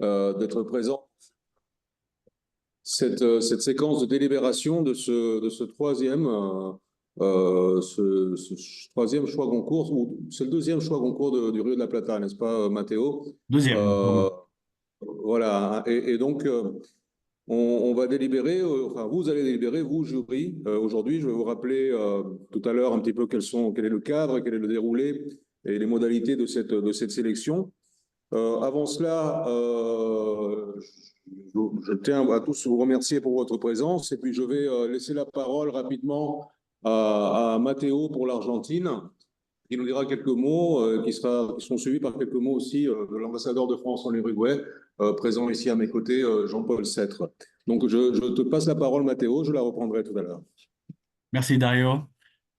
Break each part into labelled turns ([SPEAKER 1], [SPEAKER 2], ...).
[SPEAKER 1] d'être présent cette séquence de délibération de ce troisième, troisième choix concours, ou c'est le deuxième choix concours du Rio de la Plata, n'est-ce pas, Mathéo?
[SPEAKER 2] Deuxième,
[SPEAKER 1] Euh,
[SPEAKER 2] pardon.
[SPEAKER 1] voilà, et donc on va délibérer, enfin vous allez délibérer, vous, jury. Aujourd'hui, je vais vous rappeler tout à l'heure un petit peu quel est le cadre, quel est le déroulé et les modalités de cette sélection. Avant cela, je tiens à tous vous remercier pour votre présence et puis je vais laisser la parole rapidement à Matteo pour l'Argentine, qui nous dira quelques mots, qui seront suivis par quelques mots aussi de l'ambassadeur de France en Uruguay, présent ici à mes côtés, Jean-Paul Sêtre. Donc je te passe la parole, Matteo, je la reprendrai tout à l'heure.
[SPEAKER 2] Merci Dario.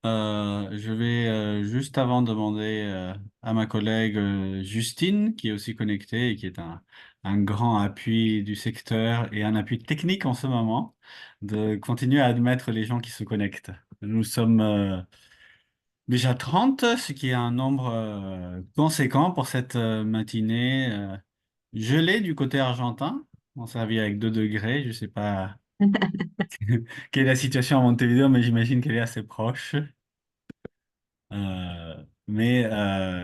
[SPEAKER 2] Je vais juste avant demander à ma collègue Justine, qui est aussi connectée et qui est un grand appui du secteur et un appui technique en ce moment, de continuer à admettre les gens qui se connectent. Nous sommes déjà 30, ce qui est un nombre conséquent pour cette matinée gelée du côté argentin. On servit avec 2 degrés, je sais pas quelle est la situation à Montevideo, mais j'imagine qu'elle est assez proche. Mais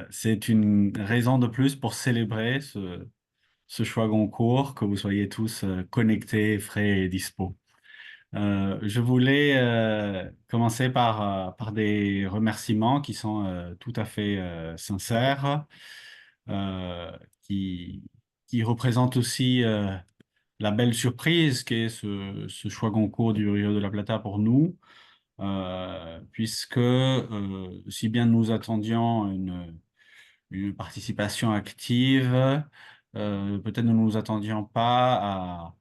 [SPEAKER 2] c'est une raison de plus pour célébrer ce choix Goncourt, que vous soyez tous connectés, frais et dispo. Je voulais commencer par des remerciements qui sont tout à fait sincères, euh, qui, qui représentent aussi la belle surprise qu'est ce choix Goncourt du Rio de la Plata pour nous, puisque si bien nous attendions une participation active, peut-être ne nous attendions pas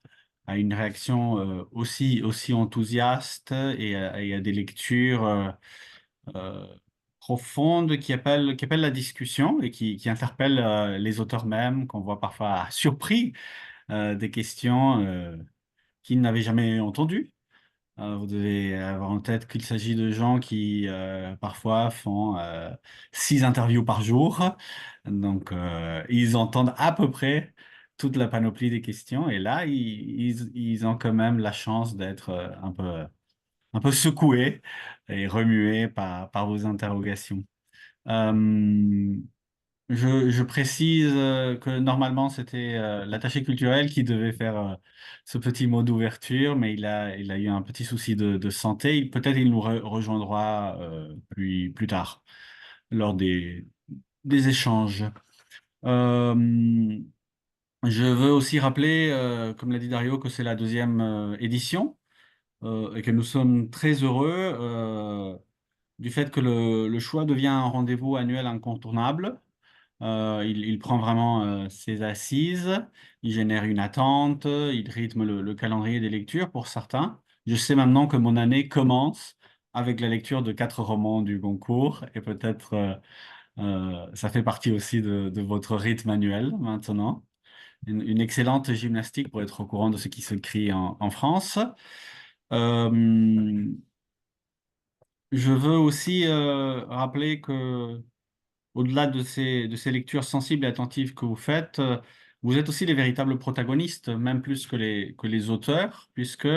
[SPEAKER 2] à une réaction aussi enthousiaste et à des lectures euh, profondes qui appellent la discussion et qui interpellent les auteurs mêmes, qu'on voit parfois surpris des questions qu'ils n'avaient jamais entendues. Vous devez avoir en tête qu'il s'agit de gens qui parfois font 6 interviews par jour. Donc, ils entendent à peu près toute la panoplie des questions. Et là, ils ont quand même la chance d'être un peu secoués et remués par vos interrogations. Euh, je précise que normalement c'était l'attaché culturel qui devait faire ce petit mot d'ouverture, mais il a eu un petit souci de santé. Peut-être il nous rejoindra plus tard lors des échanges. Euh, je veux aussi rappeler, comme l'a dit Dario, que c'est la deuxième édition et que nous sommes très heureux du fait que le choix devient un rendez-vous annuel incontournable. Il prend vraiment ses assises, il génère une attente, il rythme le calendrier des lectures pour certains. Je sais maintenant que mon année commence avec la lecture de 4 romans du Goncourt et peut-être ça fait partie aussi de votre rythme annuel maintenant. Une excellente gymnastique pour être au courant de ce qui se crie en France. Euh, je veux aussi rappeler que au-delà de ces lectures sensibles et attentives que vous faites, vous êtes aussi les véritables protagonistes, même plus que les auteurs, puisque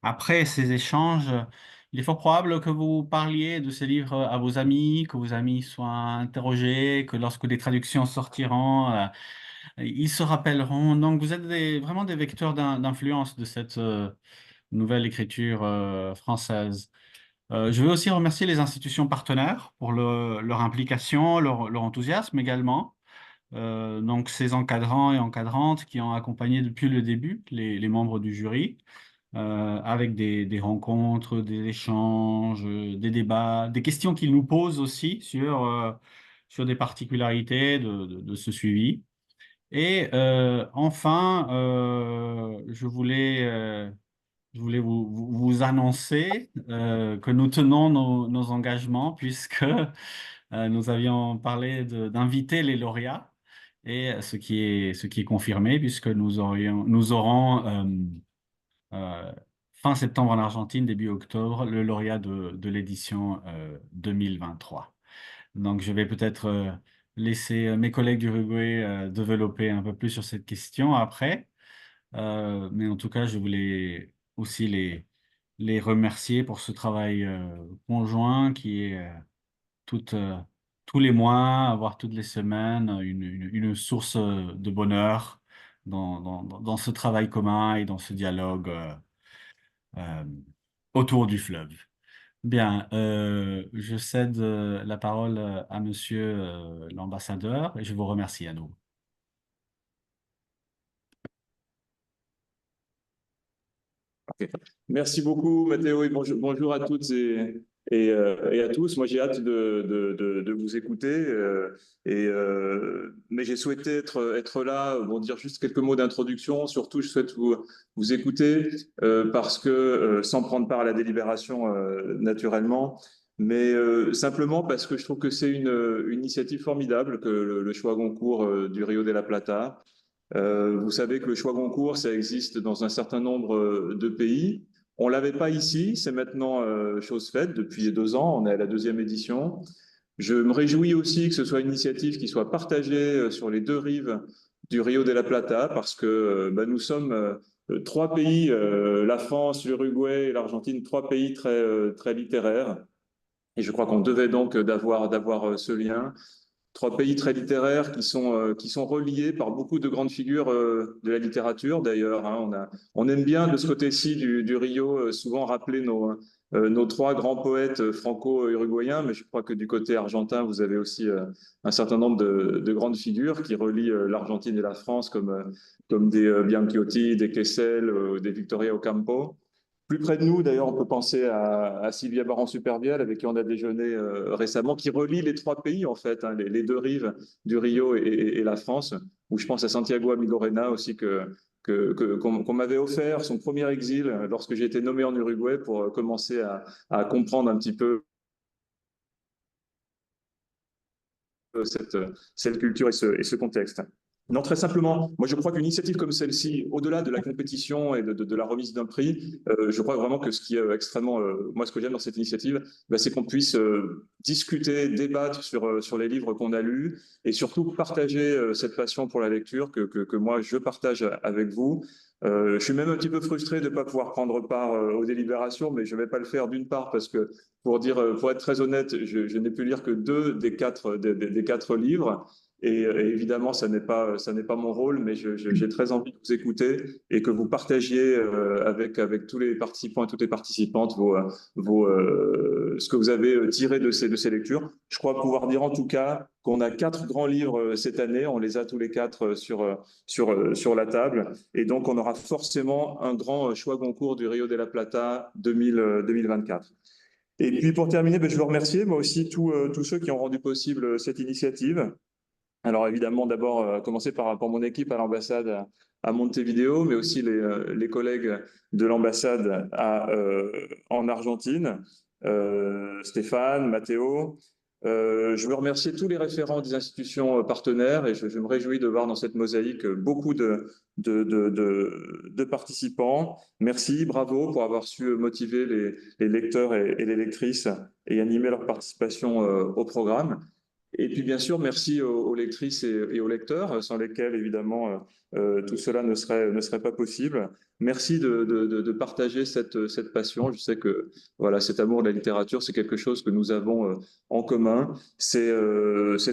[SPEAKER 2] après ces échanges, il est fort probable que vous parliez de ces livres à vos amis, que vos amis soient interrogés, que lorsque des traductions sortiront, ils se rappelleront. Donc vous êtes vraiment des vecteurs d'influence de cette nouvelle écriture française. Je veux aussi remercier les institutions partenaires pour leur implication, leur enthousiasme également. Donc ces encadrants et encadrantes qui ont accompagné depuis le début les membres du jury, avec des rencontres, des échanges, des débats, des questions qu'ils nous posent aussi sur des particularités de ce suivi. Et enfin, je voulais vous annoncer que nous tenons nos engagements puisque nous avions parlé d'inviter les lauréats et ce qui est confirmé puisque nous aurons euh, fin septembre en Argentine, début octobre, le lauréat de l'édition 2023. Donc je vais peut-être laisser mes collègues d'Uruguay développer un peu plus sur cette question après. Mais en tout cas, je voulais aussi les remercier pour ce travail conjoint qui est tout, tous les mois, voire toutes les semaines, une source de bonheur dans ce travail commun et dans ce dialogue euh, autour du fleuve. Bien, je cède la parole à Monsieur l'ambassadeur et je vous remercie à nous.
[SPEAKER 3] Merci beaucoup, Mathéo, et bonjour à toutes et à tous. Moi, j'ai hâte de vous écouter, mais j'ai souhaité être là, bon, dire juste quelques mots d'introduction. Surtout, je souhaite vous écouter parce que, sans prendre part à la délibération naturellement, mais simplement parce que je trouve que c'est une initiative formidable que le choix Goncourt du Rio de la Plata. Vous savez que le choix Goncourt, ça existe dans un certain nombre de pays. On l'avait pas ici, c'est maintenant chose faite depuis 2 ans. On est à la 2e édition. Je me réjouis aussi que ce soit une initiative qui soit partagée sur les 2 rives du Rio de la Plata, parce que nous sommes 3 pays, la France, l'Uruguay et l'Argentine, 3 pays très littéraires. Et je crois qu'on devait donc d'avoir ce lien. 3 pays très littéraires qui sont reliés par beaucoup de grandes figures de la littérature d'ailleurs. Hein. On aime bien de ce côté-ci du Rio souvent rappeler nos 3 grands poètes franco-uruguayens, mais je crois que du côté argentin, vous avez aussi un certain nombre de grandes figures qui relient l'Argentine et la France, comme des Bianchiotti, des Kessel, des Victoria Ocampo. Plus près de nous, d'ailleurs, on peut penser à Sylvia Baron-Supervielle, avec qui on a déjeuné récemment, qui relie les 3 pays, en fait, hein, les 2 rives du Rio et la France, où je pense à Santiago Amigorena aussi, qu'on m'avait offert son premier exil lorsque j'ai été nommé en Uruguay pour commencer à comprendre un petit peu cette culture et ce contexte. Non, très simplement, moi je crois qu'une initiative comme celle-ci, au-delà de la compétition et de la remise d'un prix, je crois vraiment que ce qui est extrêmement, moi ce que j'aime dans cette initiative, c'est qu'on puisse discuter, débattre sur les livres qu'on a lus et surtout partager cette passion pour la lecture que moi je partage avec vous. Je suis même un petit peu frustré de ne pas pouvoir prendre part aux délibérations, mais je ne vais pas le faire d'une part parce que, pour être très honnête, je n'ai pu lire que 2 des 4 livres. Et évidemment, ça n'est pas mon rôle, mais j'ai très envie de vous écouter et que vous partagiez avec tous les participants et toutes les participantes ce que vous avez tiré de ces lectures. Je crois pouvoir dire en tout cas qu'on a 4 grands livres cette année, on les a tous les 4 sur la table, et donc on aura forcément un grand choix Goncourt du Rio de la Plata 2024. Et puis pour terminer, je veux remercier moi aussi tous ceux qui ont rendu possible cette initiative. Alors évidemment, d'abord, commencer par mon équipe à l'ambassade à Montevideo, mais aussi les collègues de l'ambassade en Argentine, Stéphane, Matteo. Je veux remercier tous les référents des institutions partenaires et je me réjouis de voir dans cette mosaïque beaucoup de participants. Merci, bravo pour avoir su motiver les lecteurs et les lectrices et animer leur participation au programme. Et puis, bien sûr, merci aux lectrices et aux lecteurs, sans lesquels, évidemment, tout cela ne serait pas possible. Merci de partager cette passion. Je sais que voilà, cet amour de la littérature, c'est quelque chose que nous avons en commun. C'est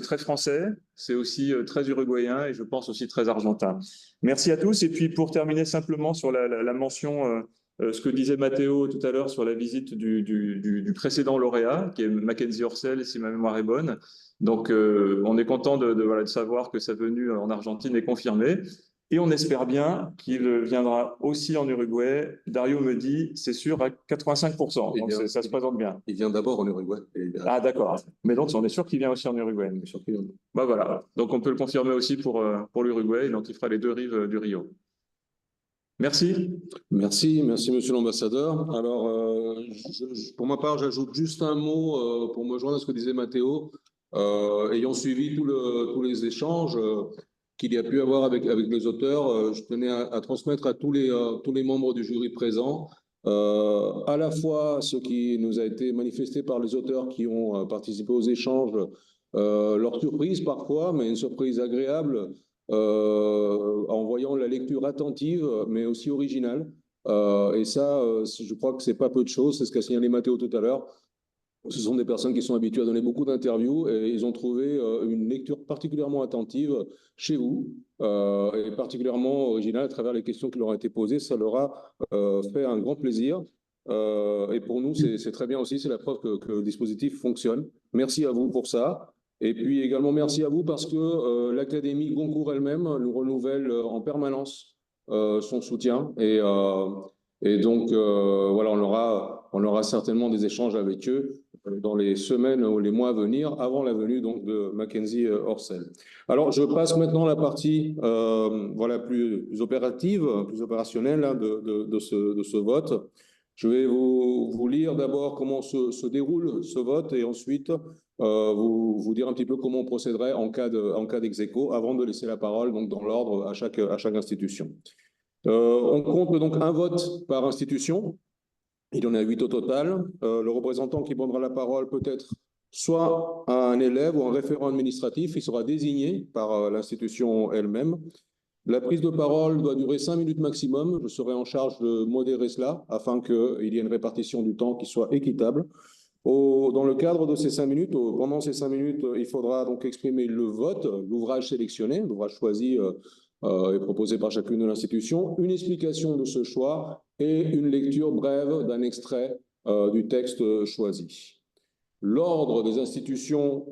[SPEAKER 3] très français, c'est aussi très uruguayen et je pense aussi très argentin. Merci à tous. Et puis, pour terminer simplement sur la mention, ce que disait Mathéo tout à l'heure sur la visite du précédent lauréat, qui est Mackenzie Orsel, si ma mémoire est bonne. Donc, on est content de savoir que sa venue en Argentine est confirmée. Et on espère bien qu'il viendra aussi en Uruguay. Dario me dit, c'est sûr, à 85%. Donc, ça se présente bien.
[SPEAKER 1] Il vient d'abord en Uruguay.
[SPEAKER 3] Ah, d'accord. Mais donc, on est sûr qu'il vient aussi en Uruguay. Voilà. Donc, on peut le confirmer aussi pour l'Uruguay. Donc, il fera les 2 rives du Rio. Merci.
[SPEAKER 1] Merci, monsieur l'ambassadeur. Alors, pour ma part, j'ajoute juste un mot pour me joindre à ce que disait Mathéo. Ayant suivi tous les échanges qu'il y a pu avoir avec les auteurs, je tenais à transmettre à tous les membres du jury présents, à la fois ce qui nous a été manifesté par les auteurs qui ont participé aux échanges leur surprise parfois, mais une surprise agréable, en voyant la lecture attentive, mais aussi originale. Et ça, je crois que c'est pas peu de choses, c'est ce qu'a signalé Mathéo tout à l'heure. Ce sont des personnes qui sont habituées à donner beaucoup d'interviews et ils ont trouvé une lecture particulièrement attentive chez vous et particulièrement originale à travers les questions qui leur ont été posées. Ça leur a fait un grand plaisir. Et pour nous, c'est très bien aussi, c'est la preuve que le dispositif fonctionne. Merci à vous pour ça. Et puis également merci à vous parce que l'Académie Goncourt elle-même nous renouvelle en permanence son soutien et donc voilà, on aura certainement des échanges avec eux dans les semaines ou les mois à venir, avant la venue donc de Mackenzie Orsel. Alors, je passe maintenant à la partie voilà, plus opérative, plus opérationnelle hein, de ce vote. Je vais vous lire d'abord comment se déroule ce vote et ensuite vous dire un petit peu comment on procéderait en cas d'ex-aequo avant de laisser la parole donc, dans l'ordre à chaque institution. On compte donc un vote par institution. Il y en a 8 au total. Le représentant qui prendra la parole peut être soit un élève ou un référent administratif. Il sera désigné par l'institution elle-même. La prise de parole doit durer 5 minutes maximum. Je serai en charge de modérer cela afin qu'il y ait une répartition du temps qui soit équitable. Dans le cadre de ces 5 minutes, pendant ces 5 minutes, il faudra donc exprimer le vote, l'ouvrage sélectionné, l'ouvrage choisi et proposé par chacune de l'institution, une explication de ce choix et une lecture brève d'un extrait du texte choisi. L'ordre des institutions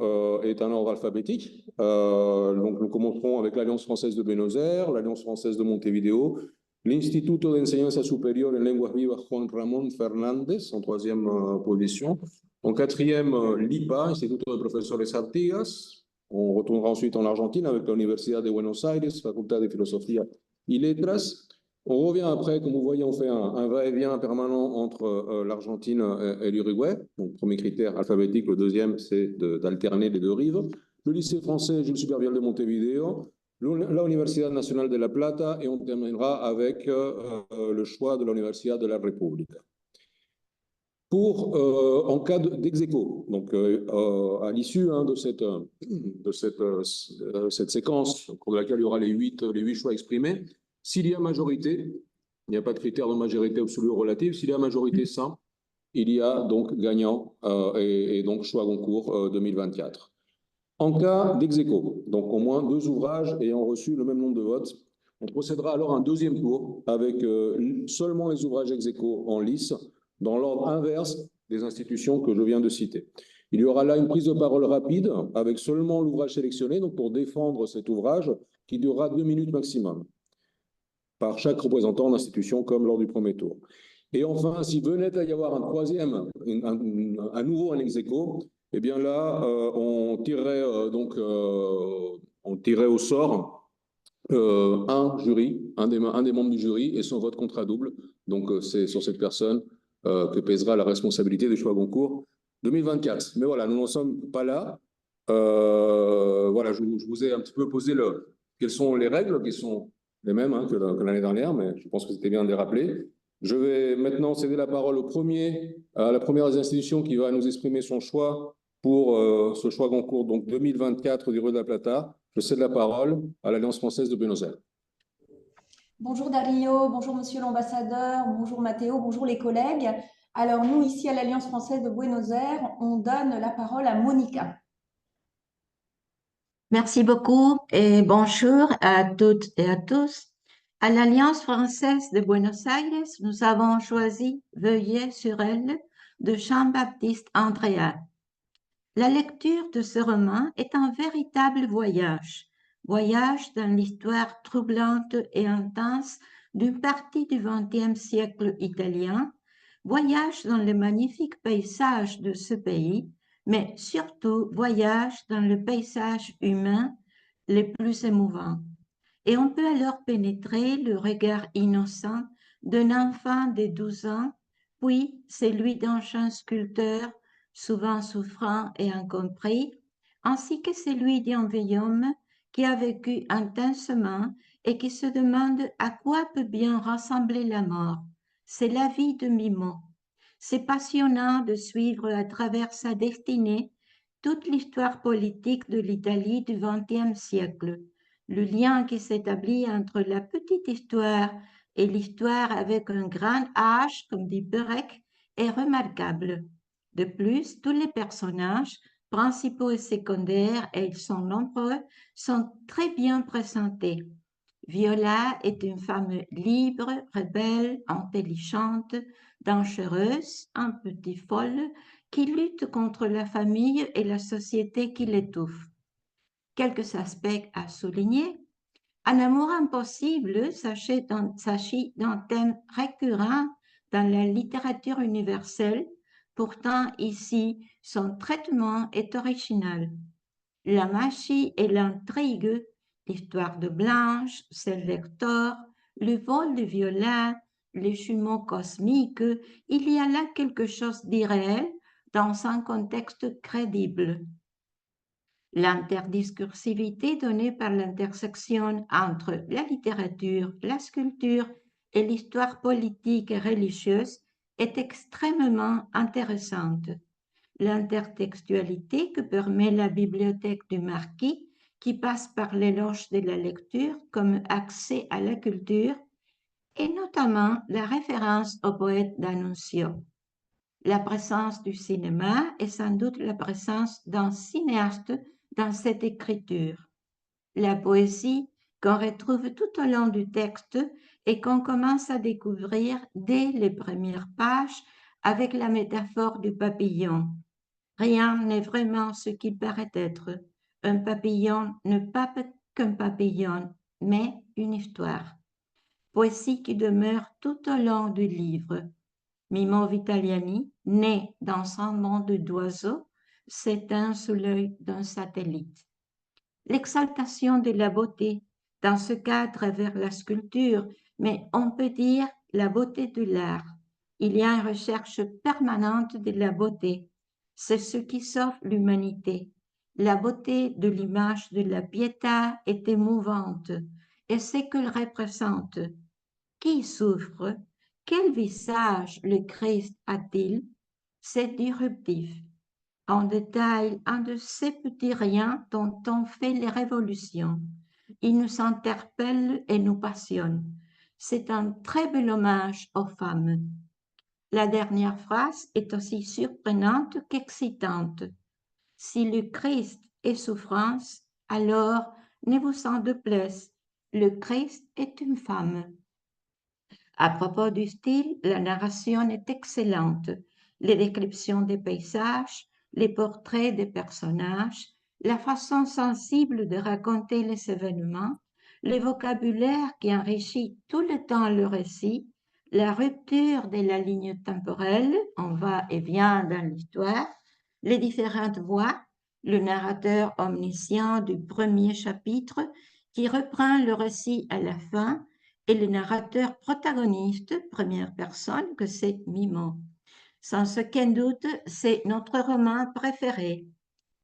[SPEAKER 1] est un ordre alphabétique. Donc nous commencerons avec l'Alliance française de Buenos Aires, l'Alliance française de Montevideo, l'Instituto de Enseñanza Superior en Lenguas Vivas Juan Ramón Fernández en troisième position. En quatrième, l'IPA, Instituto de Profesores Artigas. On retournera ensuite en Argentine avec la Universidad de Buenos Aires, Facultad de Filosofía y Letras. On revient après, comme vous voyez, on fait un va-et-vient permanent entre l'Argentine et l'Uruguay. Donc, premier critère alphabétique, le deuxième, c'est d'alterner les deux rives. Le lycée français Jules Supervielle de Montevideo, la Universidad Nacional de La Plata, et on terminera avec le choix de la Universidad de la República. En cas d'ex-aequo, donc à l'issue hein, de cette séquence au cours de laquelle il y aura les huit choix exprimés, s'il y a majorité, il n'y a pas de critère de majorité absolue ou relative, s'il y a majorité simple, il y a donc gagnant et donc choix Goncourt 2024. En cas d'ex-aequo, donc au moins 2 ouvrages ayant reçu le même nombre de votes, on procédera alors à un deuxième tour avec seulement les ouvrages ex-aequo en lice, dans l'ordre inverse des institutions que je viens de citer. Il y aura là une prise de parole rapide avec seulement l'ouvrage sélectionné, donc pour défendre cet ouvrage qui durera 2 minutes maximum par chaque représentant d'institution comme lors du premier tour. Et enfin, s'il venait à y avoir un troisième, à nouveau un ex-aequo, eh bien là, on tirerait au sort un jury, un des membres du jury et son vote contrat double. Donc c'est sur cette personne que pèsera la responsabilité des choix Goncourt 2024. Mais voilà, nous n'en sommes pas là. Voilà, je vous ai un petit peu posé quelles sont les règles qui sont les mêmes hein, que l'année dernière, mais je pense que c'était bien de les rappeler. Je vais maintenant céder la parole à la première des institutions qui va nous exprimer son choix pour ce choix Goncourt donc 2024 du Rio de la Plata. Je cède la parole à l'Alliance française de Buenos Aires.
[SPEAKER 4] Bonjour Dario, bonjour Monsieur l'ambassadeur, bonjour Mathéo, bonjour les collègues. Alors nous, ici à l'Alliance française de Buenos Aires, on donne la parole à Monica.
[SPEAKER 5] Merci beaucoup et bonjour à toutes et à tous. À l'Alliance française de Buenos Aires, nous avons choisi Veuillez sur elle de Jean-Baptiste Andréa. La lecture de ce roman est un véritable voyage dans l'histoire troublante et intense d'une partie du XXe siècle italien, voyage dans les magnifiques paysages de ce pays, mais surtout voyage dans le paysage humain les plus émouvants. Et on peut alors pénétrer le regard innocent d'un enfant de 12 ans, puis celui d'un jeune sculpteur, souvent souffrant et incompris, ainsi que celui d'un vieil homme qui a vécu intensement et qui se demande à quoi peut bien ressembler la mort. C'est la vie de Mimo. C'est passionnant de suivre à travers sa destinée toute l'histoire politique de l'Italie du XXe siècle. Le lien qui s'établit entre la petite histoire et l'histoire avec un grand H, comme dit Perec, est remarquable. De plus, tous les personnages, principaux et secondaires, et ils sont nombreux, sont très bien présentés. Viola est une femme libre, rebelle, intelligente, dangereuse, un petit folle, qui lutte contre la famille et la société qui l'étouffe. Quelques aspects à souligner. Un amour impossible s'agit d'un thème récurrent dans la littérature universelle. Pourtant, ici, son traitement est original. La magie et l'intrigue, l'histoire de Blanche, celle d'Hector, le vol de Viola, les jumeaux cosmiques, il y a là quelque chose d'irréel dans un contexte crédible. L'interdiscursivité donnée par l'intersection entre la littérature, la sculpture et l'histoire politique et religieuse est extrêmement intéressante. L'intertextualité que permet la bibliothèque du Marquis, qui passe par l'éloge de la lecture comme accès à la culture, et notamment la référence au poète d'Annunzio. La présence du cinéma est sans doute la présence d'un cinéaste dans cette écriture. La poésie qu'on retrouve tout au long du texte et qu'on commence à découvrir dès les premières pages avec la métaphore du papillon. Rien n'est vraiment ce qu'il paraît être. Un papillon n'est pas qu'un papillon, mais une histoire. Poésie qui demeure tout au long du livre. Mimo Vitaliani, né dans un monde d'oiseaux, s'éteint sous l'œil d'un satellite. L'exaltation de la beauté, dans ce cas à travers la sculpture, mais on peut dire la beauté de l'art. Il y a une recherche permanente de la beauté. C'est ce qui sauve l'humanité. La beauté de l'image de la Pietà est émouvante, et ce qu'elle représente. Qui souffre? Quel visage le Christ a-t-il? C'est disruptif. En détail, un de ces petits riens dont on fait les révolutions. Il nous interpelle et nous passionne. C'est un très bel hommage aux femmes. La dernière phrase est aussi surprenante qu'excitante. Si le Christ est souffrance, alors ne vous en déplaise, le Christ est une femme. À propos du style, la narration est excellente. Les descriptions des paysages, les portraits des personnages, la façon sensible de raconter les événements, le vocabulaire qui enrichit tout le temps le récit, la rupture de la ligne temporelle, on va et vient dans l'histoire, les différentes voix, le narrateur omniscient du premier chapitre qui reprend le récit à la fin, et le narrateur protagoniste, première personne, que c'est Mimo. Sans aucun doute, c'est notre roman préféré.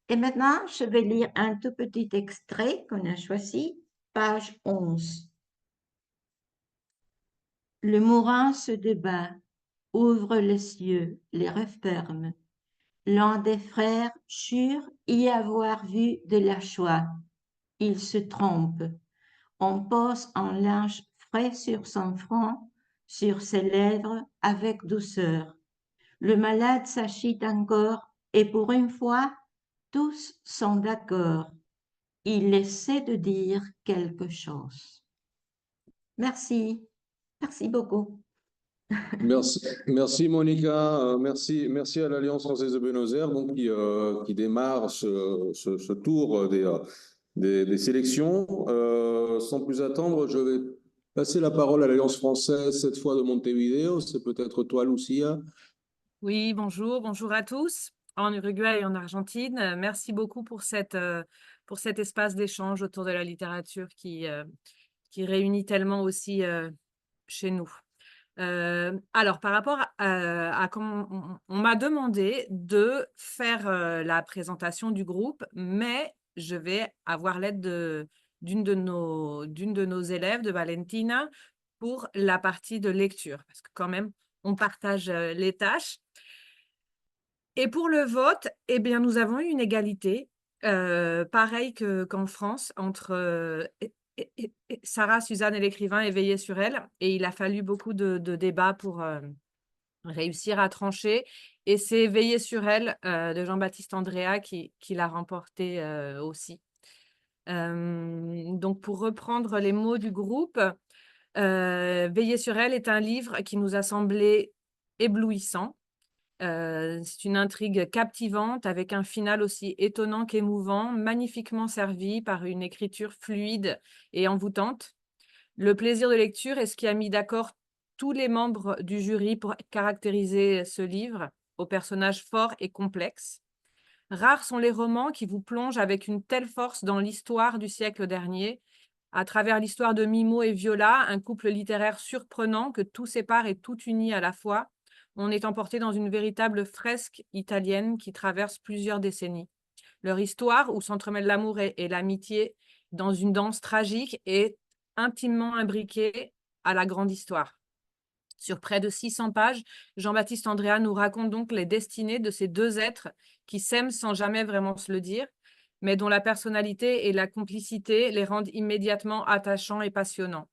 [SPEAKER 5] Et maintenant, je vais lire un tout petit extrait qu'on a choisi, page 11. Le mourant se débat, ouvre les yeux, les referme. L'un des frères jure y avoir vu de la joie. Il se trompe. On pose un linge frais sur son front, sur ses lèvres, avec douceur. Le malade s'agite encore et pour une fois, tous sont d'accord. Il essaie de dire quelque chose. Merci. Merci beaucoup.
[SPEAKER 1] Merci Monica, merci à l'Alliance française de Buenos Aires donc, qui démarre ce tour des sélections. Sans plus attendre, je vais passer la parole à l'Alliance française, cette fois de Montevideo. C'est peut-être toi, Lucia.
[SPEAKER 6] Oui, bonjour à tous, en Uruguay et en Argentine. Merci beaucoup pour cet espace d'échange autour de la littérature qui réunit tellement aussi chez nous. Alors, par rapport à comment on m'a demandé de faire la présentation du groupe, mais je vais avoir l'aide d'une de nos élèves, de Valentina, pour la partie de lecture, parce que quand même, on partage les tâches. Et pour le vote, eh bien, nous avons eu une égalité, pareil qu'en France, entre Sarah, Suzanne et l'écrivain et Veiller sur elle. Et il a fallu beaucoup de débats pour réussir à trancher. Et c'est Veiller sur elle de Jean-Baptiste Andréa qui l'a remporté aussi. Donc, pour reprendre les mots du groupe, Veiller sur elle est un livre qui nous a semblé éblouissant. C'est une intrigue captivante avec un final aussi étonnant qu'émouvant, magnifiquement servi par une écriture fluide et envoûtante. Le plaisir de lecture est ce qui a mis d'accord tous les membres du jury pour caractériser ce livre aux personnages forts et complexes. Rares sont les romans qui vous plongent avec une telle force dans l'histoire du siècle dernier, à travers l'histoire de Mimo et Viola, un couple littéraire surprenant que tout sépare et tout unit à la fois. On est emporté dans une véritable fresque italienne qui traverse plusieurs décennies. Leur histoire, où s'entremêlent l'amour et l'amitié dans une danse tragique, est intimement imbriquée à la grande histoire. Sur près de 600 pages, Jean-Baptiste Andréa nous raconte donc les destinées de ces deux êtres qui s'aiment sans jamais vraiment se le dire, mais dont la personnalité et la complicité les rendent immédiatement attachants et passionnants.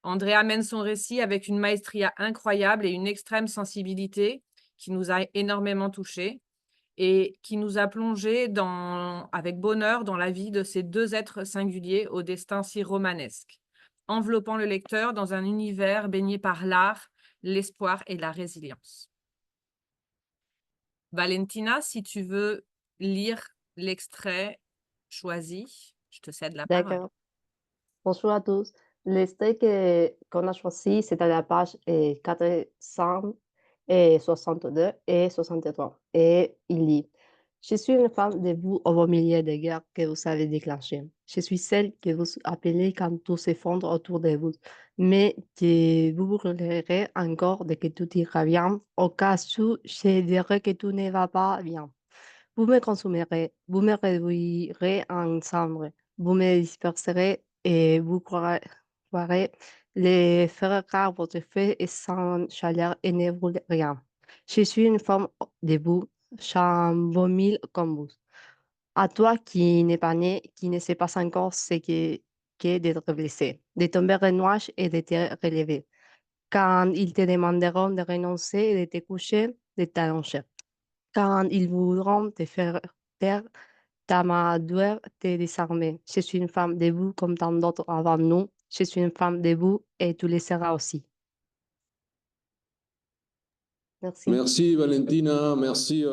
[SPEAKER 6] Andréa mène son récit avec une maestria incroyable et une extrême sensibilité qui nous a énormément touchés et qui nous a plongés avec bonheur dans la vie de ces deux êtres singuliers au destin si romanesque, enveloppant le lecteur dans un univers baigné par l'art, l'espoir et la résilience. Valentina, si tu veux lire l'extrait choisi, je te cède la parole.
[SPEAKER 7] D'accord. Bonjour à tous. L'extrait qu'on a choisi, c'est à la page 462 et 63. Et il dit: Je suis une femme debout au beau milieu des guerres que vous avez déclenchées. Je suis celle que vous appelez quand tout s'effondre autour de vous. Mais je vous brûlerai encore dès que tout ira bien. Au cas où, je dirai que tout ne va pas bien. Vous me consumerez, vous me réduirez en cendres, vous me disperserez et vous croirez les faire car votre feu est sans chaleur et ne brûle rien. Je suis une femme debout, j'en vomis comme vous. À toi qui n'est pas né, qui ne sait pas encore ce qu'est d'être blessé, de tomber en nuage et de te relever. Quand ils te demanderont de renoncer et de te coucher, de t'allonger. Quand ils voudront te faire taire, ta main doit te désarmer. Je suis une femme debout comme tant d'autres avant nous. Je suis une femme debout et tu le seras aussi. Merci.
[SPEAKER 1] Merci Valentina, merci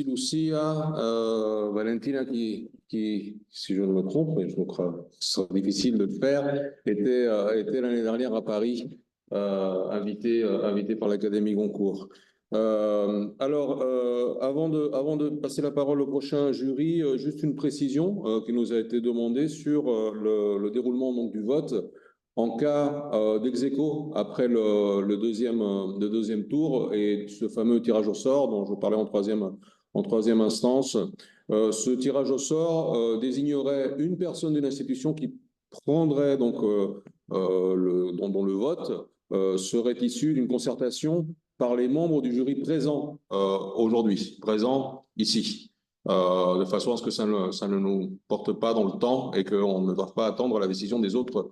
[SPEAKER 1] Lucia. Valentina qui, si je ne me trompe, mais je crois que ce sera difficile de le faire, était l'année dernière à Paris, invitée par l'Académie Goncourt. Avant de passer la parole au prochain jury, juste une précision qui nous a été demandée sur le déroulement donc, du vote. En cas d'ex-aequo après le deuxième tour et ce fameux tirage au sort dont je parlais en troisième instance, ce tirage au sort désignerait une personne d'une institution qui prendrait donc dont le vote serait issu d'une concertation par les membres du jury présents aujourd'hui, présents ici, de façon à ce que ça ne nous porte pas dans le temps et qu'on ne doive pas attendre la décision des autres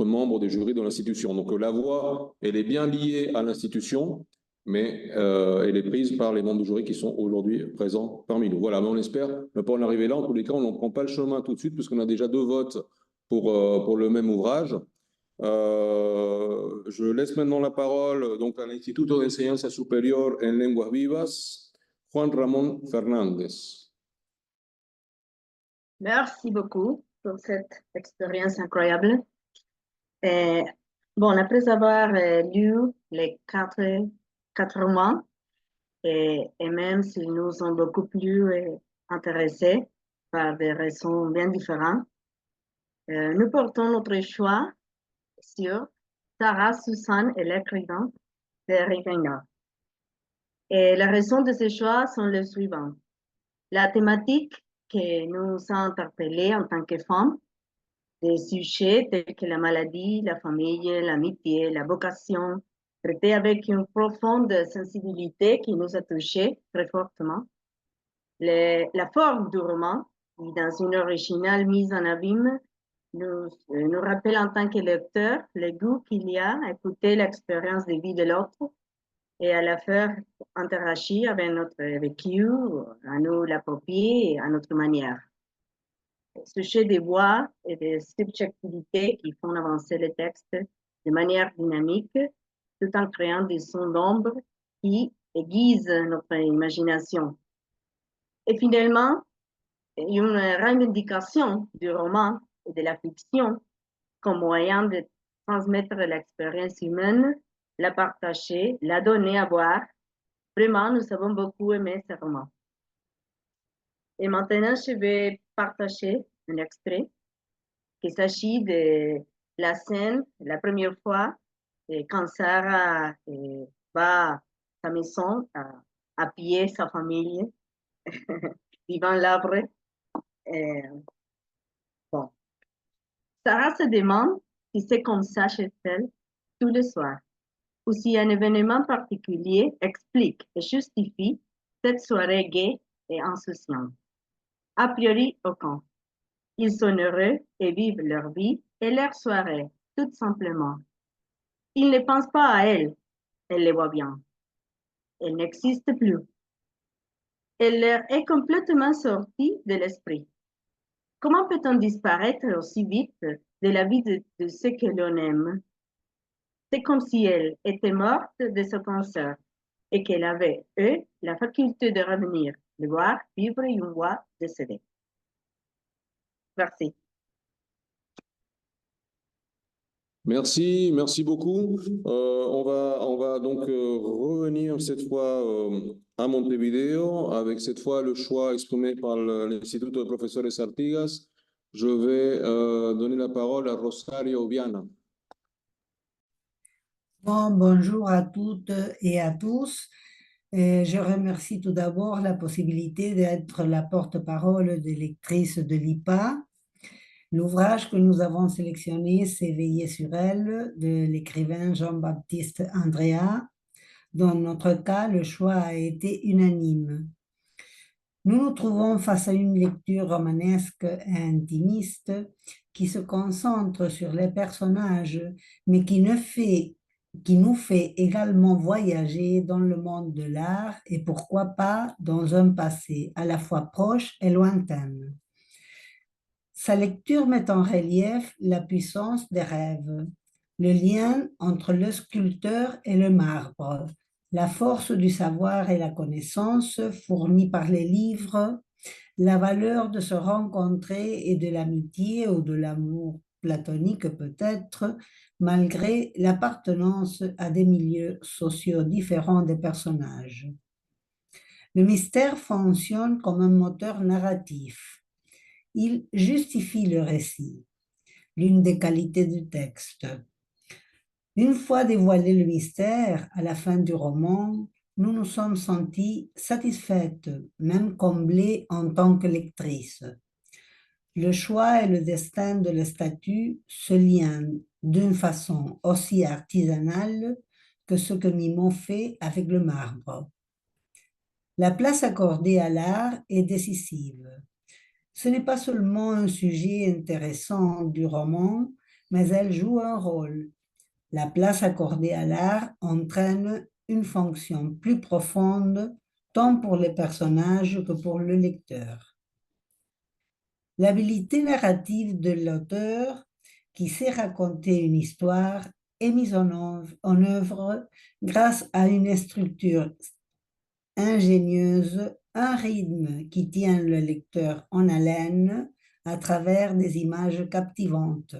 [SPEAKER 1] membres des jurys de l'institution. Donc la voix, elle est bien liée à l'institution, mais elle est prise par les membres du jury qui sont aujourd'hui présents parmi nous. Voilà, mais on espère ne pas en arriver là. En tous les cas, on n'en prend pas le chemin tout de suite, puisqu'on a déjà 2 votes pour le même ouvrage. Je laisse maintenant la parole donc, à l'Instituto de Enseñanza Superior en Lenguas Vivas, Juan Ramón Fernández.
[SPEAKER 8] Merci beaucoup pour cette expérience incroyable. Bon, après avoir lu les quatre mois, et même s'ils nous ont beaucoup plus intéressés par des raisons bien différentes, nous portons notre choix sur Sarah, Suzanne et l'écrivain de Regaina. Et les raisons de ce choix sont les suivantes. La thématique qui nous a interpellés en tant que femmes, des sujets tels que la maladie, la famille, l'amitié, la vocation, traité avec une profonde sensibilité qui nous a touchés très fortement. La forme du roman, qui dans une originale mise en abîme, nous rappelle en tant que lecteur le goût qu'il y a à écouter l'expérience de vie de l'autre et à la faire interagir avec notre vécu, à nous l'approprier à notre manière. Ce jeu des voix et des subjectivités qui font avancer le texte de manière dynamique, tout en créant des sons d'ombre qui aiguisent notre imagination. Et finalement, une revendication du roman et de la fiction comme moyen de transmettre l'expérience humaine, la partager, la donner à voir. Vraiment, nous avons beaucoup aimé ce roman. Et maintenant, je vais partager un extrait. Il s'agit de la scène, la première fois, quand Sarah va à sa maison à pied, sa famille, vivant l'arbre. Bon. Sarah se demande si c'est comme ça chez elle tous les soirs, ou si un événement particulier explique et justifie cette soirée gaie et insouciante. A priori, aucun. Ils sont heureux et vivent leur vie et leur soirée, tout simplement. Ils ne pensent pas à elle, elle les voit bien. Elle n'existe plus. Elle leur est complètement sortie de l'esprit. Comment peut-on disparaître aussi vite de la vie de ceux que l'on aime? C'est comme si elle était morte de ce cancer et qu'elle avait, eux, la faculté de revenir, de voir, vivre une voix décédée. Merci.
[SPEAKER 1] Merci beaucoup. On va donc revenir cette fois à Montevideo avec cette fois le choix exprimé par l'Institut de Professores Artigas. Je vais donner la parole à Rosario Viana.
[SPEAKER 9] Bonjour à toutes et à tous. Je remercie tout d'abord la possibilité d'être la porte-parole des lectrices de l'IPA. L'ouvrage que nous avons sélectionné, c'est Veiller sur elle, de l'écrivain Jean-Baptiste Andrea. Dans notre cas, le choix a été unanime. Nous nous trouvons face à une lecture romanesque et intimiste qui se concentre sur les personnages, mais qui nous fait également voyager dans le monde de l'art et pourquoi pas dans un passé à la fois proche et lointain. Sa lecture met en relief la puissance des rêves, le lien entre le sculpteur et le marbre, la force du savoir et la connaissance fournie par les livres, la valeur de se rencontrer et de l'amitié ou de l'amour platonique peut-être, malgré l'appartenance à des milieux sociaux différents des personnages. Le mystère fonctionne comme un moteur narratif. Il justifie le récit, l'une des qualités du texte. Une fois dévoilé le mystère, à la fin du roman, nous nous sommes sentis satisfaites, même comblées en tant que lectrices. Le choix et le destin de la statue se lient d'une façon aussi artisanale que ce que Mimon fait avec le marbre. La place accordée à l'art est décisive. Ce n'est pas seulement un sujet intéressant du roman, mais elle joue un rôle. La place accordée à l'art entraîne une fonction plus profonde, tant pour les personnages que pour le lecteur. L'habilité narrative de l'auteur, qui sait raconter une histoire, est mise en œuvre grâce à une structure ingénieuse, un rythme qui tient le lecteur en haleine à travers des images captivantes.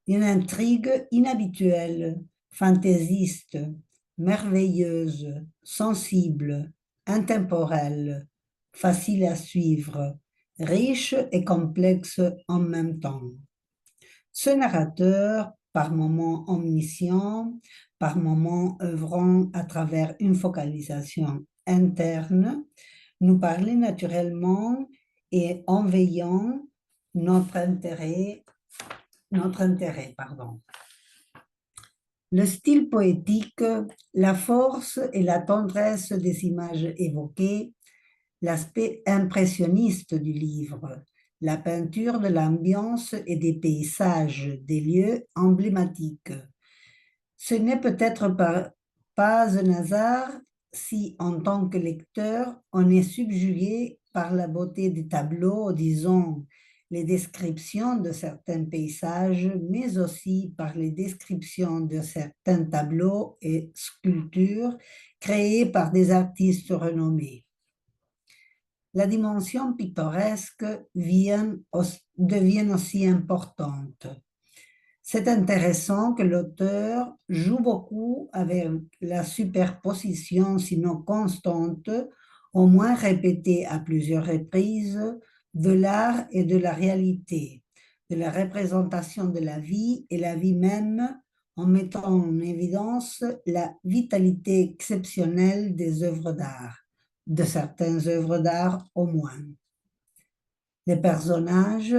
[SPEAKER 9] Une intrigue inhabituelle, fantaisiste, merveilleuse, sensible, intemporelle, facile à suivre, riche et complexe en même temps. Ce narrateur, par moments omniscient, par moments œuvrant à travers une focalisation interne, nous parlait naturellement et en veillant notre intérêt. Le style poétique, la force et la tendresse des images évoquées, l'aspect impressionniste du livre, la peinture de l'ambiance et des paysages, des lieux emblématiques. Ce n'est peut-être pas un hasard si, en tant que lecteur, on est subjugué par la beauté des tableaux, disons, les descriptions de certains paysages, mais aussi par les descriptions de certains tableaux et sculptures créés par des artistes renommés. La dimension pittoresque devient aussi importante. C'est intéressant que l'auteur joue beaucoup avec la superposition, sinon constante, au moins répétée à plusieurs reprises, de l'art et de la réalité, de la représentation de la vie et la vie même, en mettant en évidence la vitalité exceptionnelle des œuvres d'art, de certaines œuvres d'art au moins. Les personnages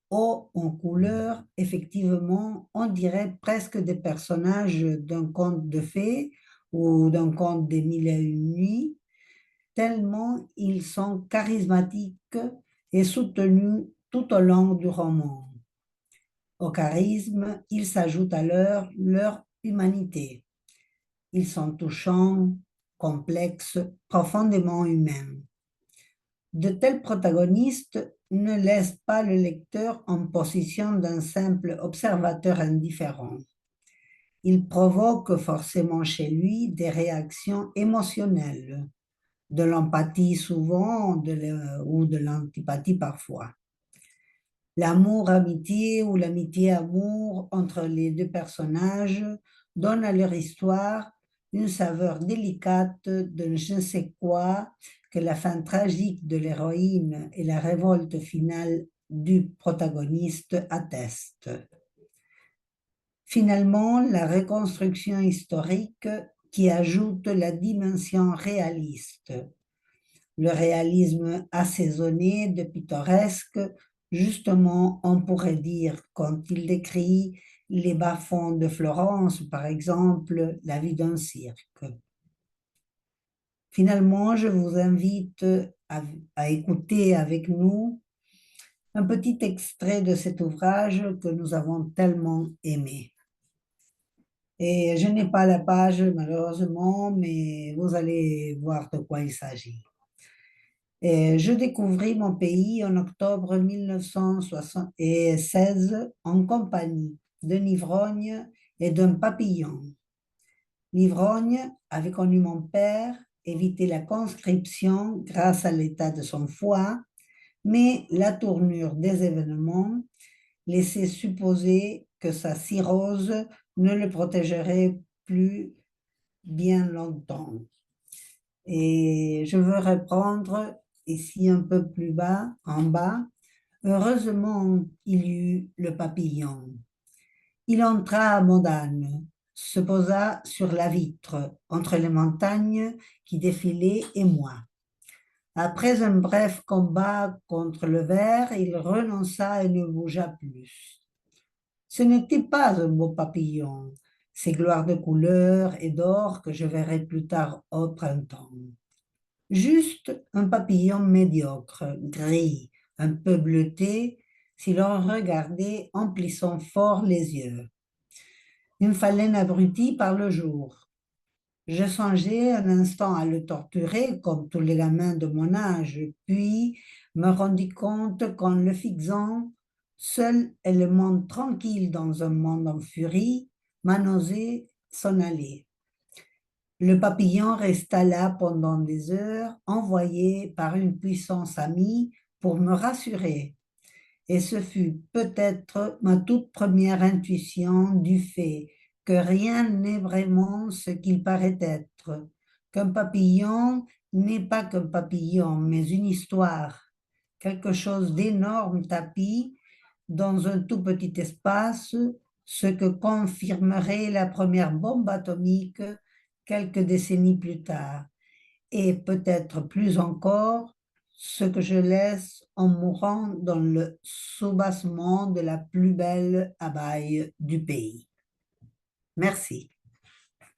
[SPEAKER 9] hauts en couleur, effectivement, on dirait presque des personnages d'un conte de fées ou d'un conte des Mille et une nuits, tellement ils sont charismatiques et soutenus tout au long du roman. Au charisme, il s'ajoute alors leur humanité. Ils sont touchants, complexes, profondément humains. De tels protagonistes ne laissent pas le lecteur en position d'un simple observateur indifférent. Ils provoquent forcément chez lui des réactions émotionnelles, de l'empathie souvent ou de l'antipathie parfois. L'amour-amitié ou l'amitié-amour entre les deux personnages donne à leur histoire une saveur délicate de je ne sais quoi que la fin tragique de l'héroïne et la révolte finale du protagoniste attestent. Finalement, la reconstruction historique qui ajoute la dimension réaliste. Le réalisme assaisonné de pittoresque, justement, on pourrait dire, quand il décrit les bas-fonds de Florence, par exemple, la vie d'un cirque. Finalement, je vous invite à écouter avec nous un petit extrait de cet ouvrage que nous avons tellement aimé. Et je n'ai pas la page, malheureusement, mais vous allez voir de quoi il s'agit. Je découvris mon pays en octobre 1976 en compagnie d'un ivrogne et d'un papillon. L'ivrogne avait connu mon père, évité la conscription grâce à l'état de son foie, mais la tournure des événements laissait supposer que sa cirrhose ne le protégerait plus bien longtemps. Et je veux reprendre ici un peu plus bas, en bas. Heureusement, il y eut le papillon. Il entra à Modane, se posa sur la vitre, entre les montagnes qui défilaient et moi. Après un bref combat contre le ver, il renonça et ne bougea plus. Ce n'était pas un beau papillon, ces gloires de couleur et d'or que je verrai plus tard au printemps. Juste un papillon médiocre, gris, un peu bleuté, si l'on regardait en plissant fort les yeux. Une phalène abrutie par le jour. Je songeais un instant à le torturer comme tous les gamins de mon âge, puis me rendis compte qu'en le fixant, seul élément tranquille dans un monde en furie, ma nausée s'en allait. Le papillon resta là pendant des heures, envoyé par une puissance amie pour me rassurer. Et ce fut peut-être ma toute première intuition du fait que rien n'est vraiment ce qu'il paraît être, qu'un papillon n'est pas qu'un papillon, mais une histoire, quelque chose d'énorme tapis dans un tout petit espace, ce que confirmerait la première bombe atomique quelques décennies plus tard, et peut-être plus encore, ce que je laisse en mourant dans le soubassement de la plus belle abeille du pays. Merci.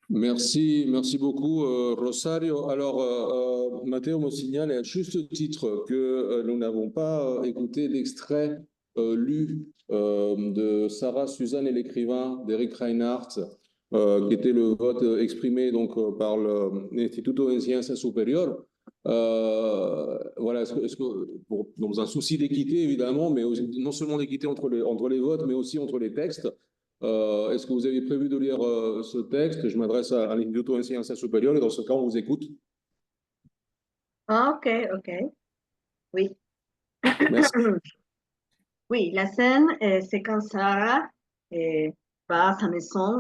[SPEAKER 1] Merci beaucoup, Rosario. Alors, Matteo me signale à juste titre que nous n'avons pas écouté l'extrait lu de Sarah, Suzanne et l'écrivain d'Eric Reinhardt, qui était le vote exprimé donc par l'Instituto de Ciencias Superior. Voilà, dans un souci d'équité évidemment, mais aussi, non seulement d'équité entre les votes, mais aussi entre les textes. Est-ce que vous avez prévu de lire ce texte? Je m'adresse à l'Instituto de Ciencias Superior et dans ce cas, on vous écoute.
[SPEAKER 8] Ah, ok, ok. Oui.
[SPEAKER 1] Merci.
[SPEAKER 8] Oui, la scène, c'est quand Sarah va à sa maison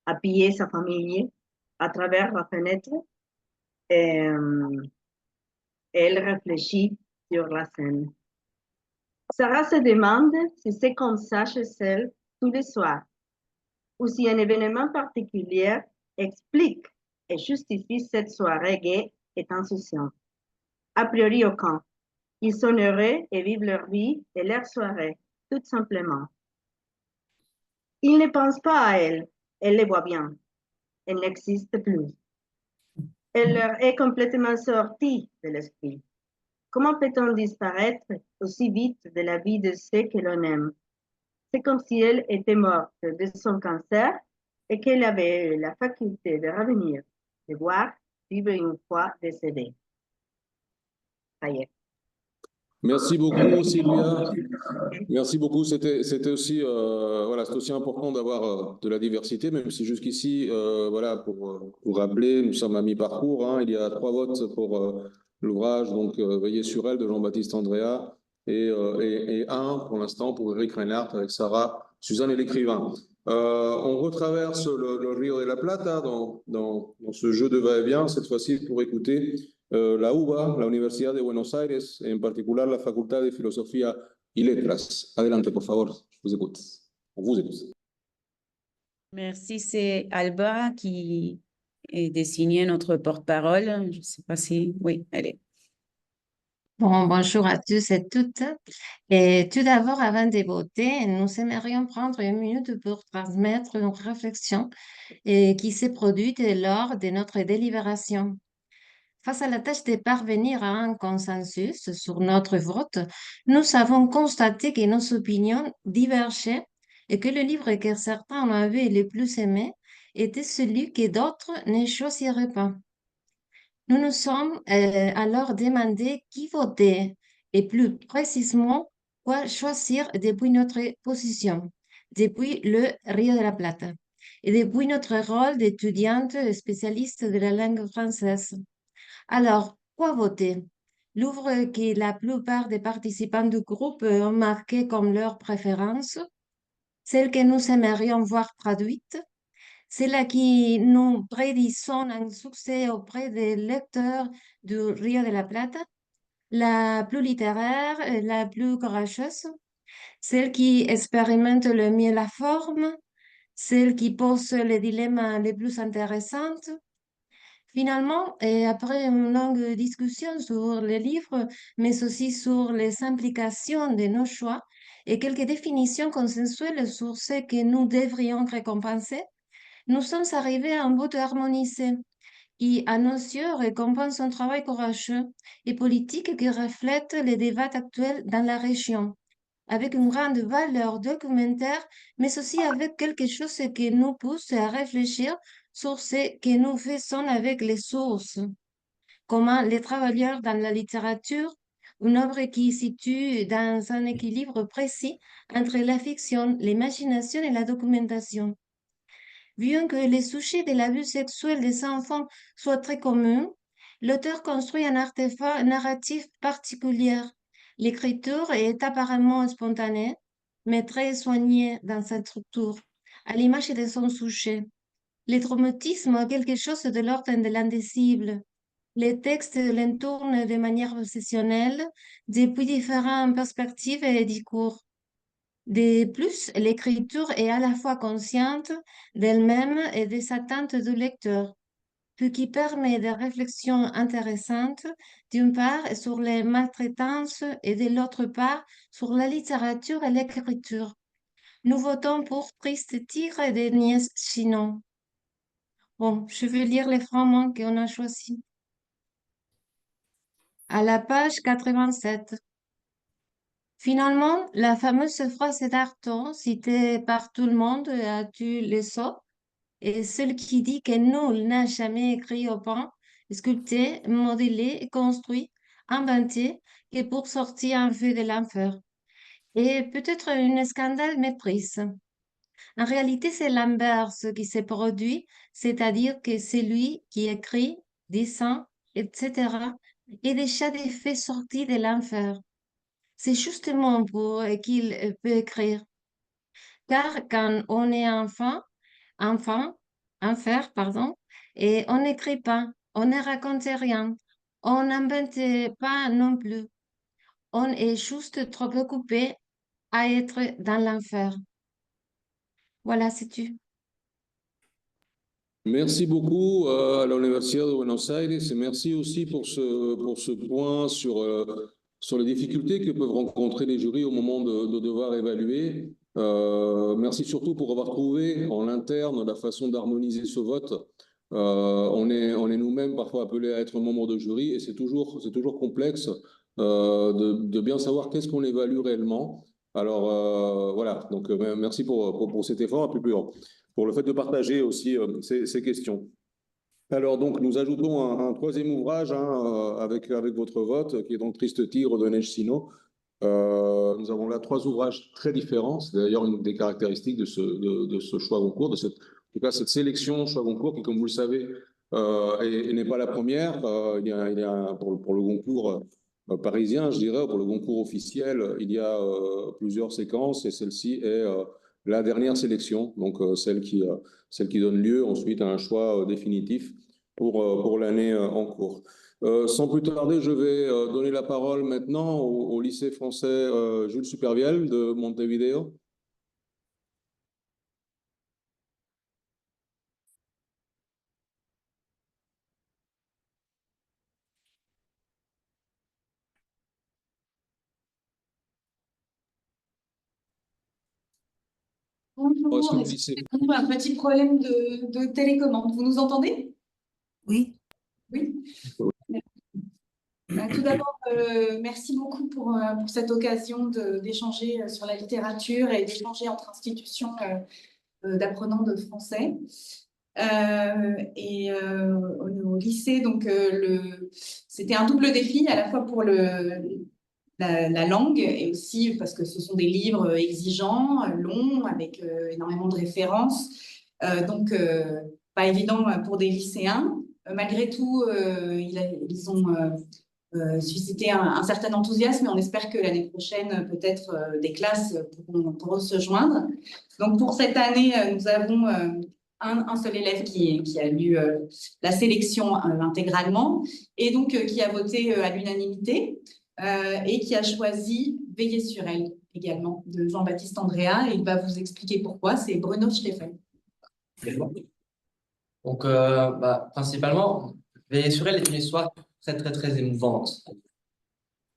[SPEAKER 8] habiller sa famille à travers la fenêtre. Elle réfléchit sur la scène. Sarah se demande si c'est comme ça chez elle tous les soirs, ou si un événement particulier explique et justifie cette soirée gaie et insouciante. A priori aucun. Ils sont heureux et vivent leur vie et leur soirée, tout simplement. Ils ne pensent pas à elle les voit bien. Elle n'existe plus. Elle leur est complètement sortie de l'esprit. Comment peut-on disparaître aussi vite de la vie de ceux que l'on aime? C'est comme si elle était morte de son cancer et qu'elle avait la faculté de revenir, de voir, vivre une fois décédée. Ça y est.
[SPEAKER 1] Merci beaucoup, Sylvia. Merci beaucoup. C'était aussi, voilà, c'est aussi important d'avoir de la diversité, même si jusqu'ici, voilà, pour rappeler, nous sommes à mi-parcours. Hein, il y a 3 votes pour l'ouvrage, donc Veillez sur elle de Jean-Baptiste Andrea, et 1 pour l'instant pour Eric Reinhardt avec Sarah, Suzanne et l'écrivain. On retraverse le Rio de la Plata dans ce jeu de va-et-vient, cette fois-ci pour écouter la UBA, la Universidad de Buenos Aires, en particular la Facultad de Filosofía y Letras. Adelante, por favor, je vous écoute. On vous écoute.
[SPEAKER 10] Merci, c'est Alba qui est désignée notre porte-parole. Je ne sais pas si... Oui, elle est.
[SPEAKER 5] Bon, bonjour à tous et toutes. Et tout d'abord, avant de voter, nous aimerions prendre une minute pour transmettre une réflexion qui s'est produite lors de notre délibération. Face à la tâche de parvenir à un consensus sur notre vote, nous avons constaté que nos opinions divergeaient et que le livre que certains avaient le plus aimé était celui que d'autres ne choisiraient pas. Nous nous sommes alors demandé qui voter et plus précisément quoi choisir depuis notre position, depuis le Rio de la Plata et depuis notre rôle d'étudiante spécialiste de la langue française. Alors, quoi voter? L'ouvre que la plupart des participants du groupe ont marqué comme leur préférence, celle que nous aimerions voir traduite, celle qui nous prédisons un succès auprès des lecteurs du Rio de la Plata, la plus littéraire, la plus courageuse, celle qui expérimente le mieux la forme, celle qui pose les dilemmas les plus intéressants. Finalement, et après une longue discussion sur les livres, mais aussi sur les implications de nos choix et quelques définitions consensuelles sur ce que nous devrions récompenser, nous sommes arrivés à un but harmonisé qui, à nos yeux, récompense un travail courageux et politique qui reflète les débats actuels dans la région, avec une grande valeur documentaire, mais aussi avec quelque chose qui nous pousse à réfléchir sur ce que nous faisons avec les sources, comment les travailleurs dans la littérature, une œuvre qui se situe dans un équilibre précis entre la fiction, l'imagination et la documentation. Bien que les sujets de l'abus sexuel des enfants soient très communs, l'auteur construit un artefact narratif particulier. L'écriture est apparemment spontanée, mais très soignée dans sa structure, à l'image de son sujet. Le traumatisme a quelque chose de l'ordre de l'indicible. Les textes l'entourent de manière obsessionnelle depuis différentes perspectives et discours. De plus, l'écriture est à la fois consciente d'elle-même et des attentes du lecteur, ce qui permet des réflexions intéressantes, d'une part sur les maltraitances et de l'autre part sur la littérature et l'écriture.
[SPEAKER 11] Nous votons pour Triste Tigre de Niels Chinon. Bon, je vais lire les fragments qu'on a choisis. À la page 87. Finalement, la fameuse phrase d'Artaud, citée par tout le monde, a tué les sots, et celle qui dit que nul n'a jamais écrit au pain, sculpté, modélé, construit, inventé, que pour sortir un feu de l'enfer. Et peut-être un scandale méprise. En réalité, c'est l'inverse qui s'est produit, c'est-à-dire que celui qui écrit, dessine, etc., est déjà des faits sortis de l'enfer. C'est justement pour qu'il peut écrire. Car quand on est enfer, pardon, et on n'écrit pas, on ne raconte rien, on n'invente pas non plus. On est juste trop occupé à être dans l'enfer. Voilà, c'est tout.
[SPEAKER 1] Merci beaucoup à l'Université de Buenos Aires et merci aussi pour ce point sur les difficultés que peuvent rencontrer les jurys au moment de devoir évaluer. Merci surtout pour avoir trouvé en interne la façon d'harmoniser ce vote. On est nous-mêmes parfois appelés à être membres de jury et c'est toujours complexe de bien savoir qu'est-ce qu'on évalue réellement. Alors voilà, donc merci pour cet effort et puis pour le fait de partager aussi ces questions. Alors donc nous ajoutons un troisième ouvrage avec votre vote qui est donc Triste Tigre de Niels Chinon. Nous avons là 3 ouvrages très différents. C'est d'ailleurs une des caractéristiques de ce choix Goncourt, en tout cas cette sélection choix Goncourt qui, comme vous le savez, n'est pas la première. Il y a pour le Goncourt parisien, je dirais, pour le Goncourt officiel, il y a plusieurs séquences et celle-ci est la dernière sélection, donc celle qui donne lieu ensuite à un choix définitif pour l'année en cours. Sans plus tarder, je vais donner la parole maintenant au lycée français Jules Supervielle de Montevideo.
[SPEAKER 12] Bonjour, un petit problème de télécommande. Vous nous entendez?
[SPEAKER 9] Oui.
[SPEAKER 12] Oui. Tout d'abord, merci beaucoup pour cette occasion d'échanger sur la littérature et d'échanger entre institutions d'apprenants de français. Au lycée, donc, c'était un double défi à la fois pour la langue et aussi parce que ce sont des livres exigeants, longs, avec énormément de références. Donc, pas évident pour des lycéens. Malgré tout, ils ont suscité un certain enthousiasme et on espère que l'année prochaine, peut-être des classes pourront se joindre. Donc, pour cette année, nous avons un seul élève qui a lu la sélection intégralement et donc qui a voté à l'unanimité. Et qui a choisi Veiller sur elle également, de Jean-Baptiste Andréa. Et il va vous expliquer pourquoi. C'est Bruno Stephan.
[SPEAKER 13] Donc, principalement, Veiller sur elle est une histoire très, très, très émouvante.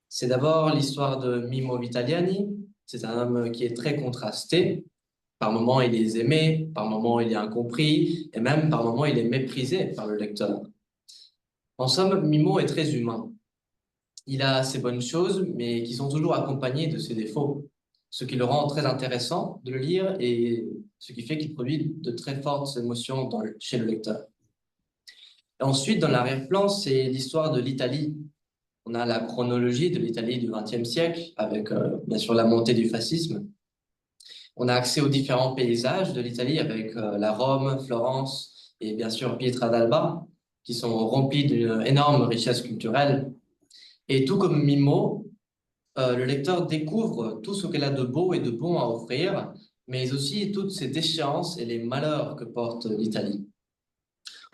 [SPEAKER 13] C'est d'abord l'histoire de Mimmo Vitaliani. C'est un homme qui est très contrasté. Par moments, il est aimé, par moments, il est incompris, et même par moments, il est méprisé par le lecteur. En somme, Mimmo est très humain. Il a ses bonnes choses, mais qui sont toujours accompagnées de ses défauts, ce qui le rend très intéressant de le lire et ce qui fait qu'il produit de très fortes émotions chez le lecteur. Et ensuite, dans l'arrière-plan, c'est l'histoire de l'Italie. On a la chronologie de l'Italie du XXe siècle, avec bien sûr la montée du fascisme. On a accès aux différents paysages de l'Italie, avec la Rome, Florence et bien sûr Pietra d'Alba, qui sont remplis d'une énorme richesse culturelle. Et tout comme Mimmo, le lecteur découvre tout ce qu'elle a de beau et de bon à offrir, mais aussi toutes ses déchéances et les malheurs que porte l'Italie.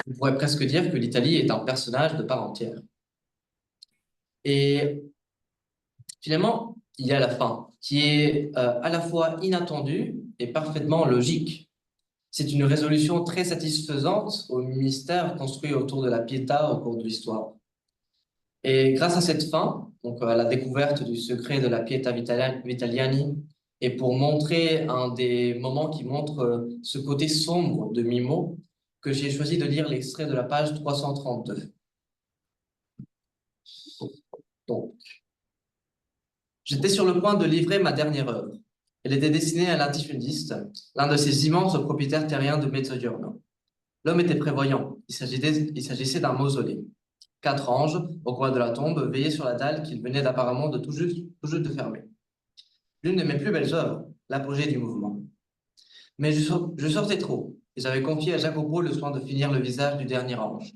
[SPEAKER 13] On pourrait presque dire que l'Italie est un personnage de part entière. Et finalement, il y a la fin, qui est à la fois inattendue et parfaitement logique. C'est une résolution très satisfaisante au mystère construit autour de la Pietà au cours de l'histoire. Et grâce à cette fin, donc à la découverte du secret de la Pietà Vitaliani Et pour montrer un des moments qui montre ce côté sombre de Mimo, que j'ai choisi de lire l'extrait de la page 332. Donc, j'étais sur le point de livrer ma dernière œuvre. Elle était destinée à latifundiste, l'un de ces immenses propriétaires terriens de Mezzogiorno. L'homme était prévoyant. Il s'agissait d'un mausolée. 4 anges, au coin de la tombe, veillaient sur la dalle qu'il venait apparemment de tout juste de fermer. L'une de mes plus belles œuvres, l'apogée du mouvement. Mais je sortais trop, et j'avais confié à Jacopo le soin de finir le visage du dernier ange.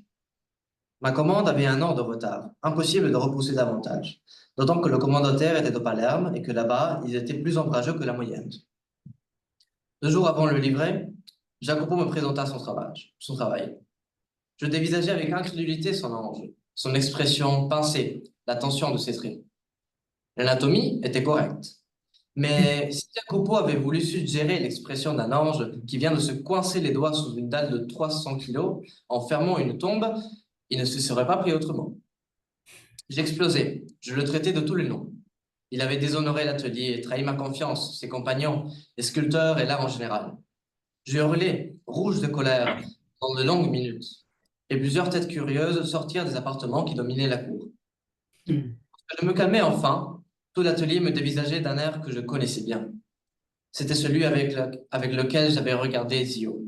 [SPEAKER 13] Ma commande avait 1 an de retard, impossible de repousser davantage, d'autant que le commandataire était de Palerme et que là-bas, ils étaient plus ombrageux que la moyenne. 2 jours avant le livret, Jacopo me présenta son travail. Je dévisageais avec incrédulité son ange, son expression pincée, la tension de ses traits. L'anatomie était correcte. Mais si Jacopo avait voulu suggérer l'expression d'un ange qui vient de se coincer les doigts sous une dalle de 300 kilos en fermant une tombe, il ne se serait pas pris autrement. J'explosais, je le traitais de tous les noms. Il avait déshonoré l'atelier, trahi ma confiance, ses compagnons, les sculpteurs et l'art en général. Je hurlais, rouge de colère, pendant de longues minutes, et plusieurs têtes curieuses sortirent des appartements qui dominaient la cour. Quand je me calmais enfin, tout l'atelier me dévisageait d'un air que je connaissais bien. C'était celui avec lequel j'avais regardé Zio.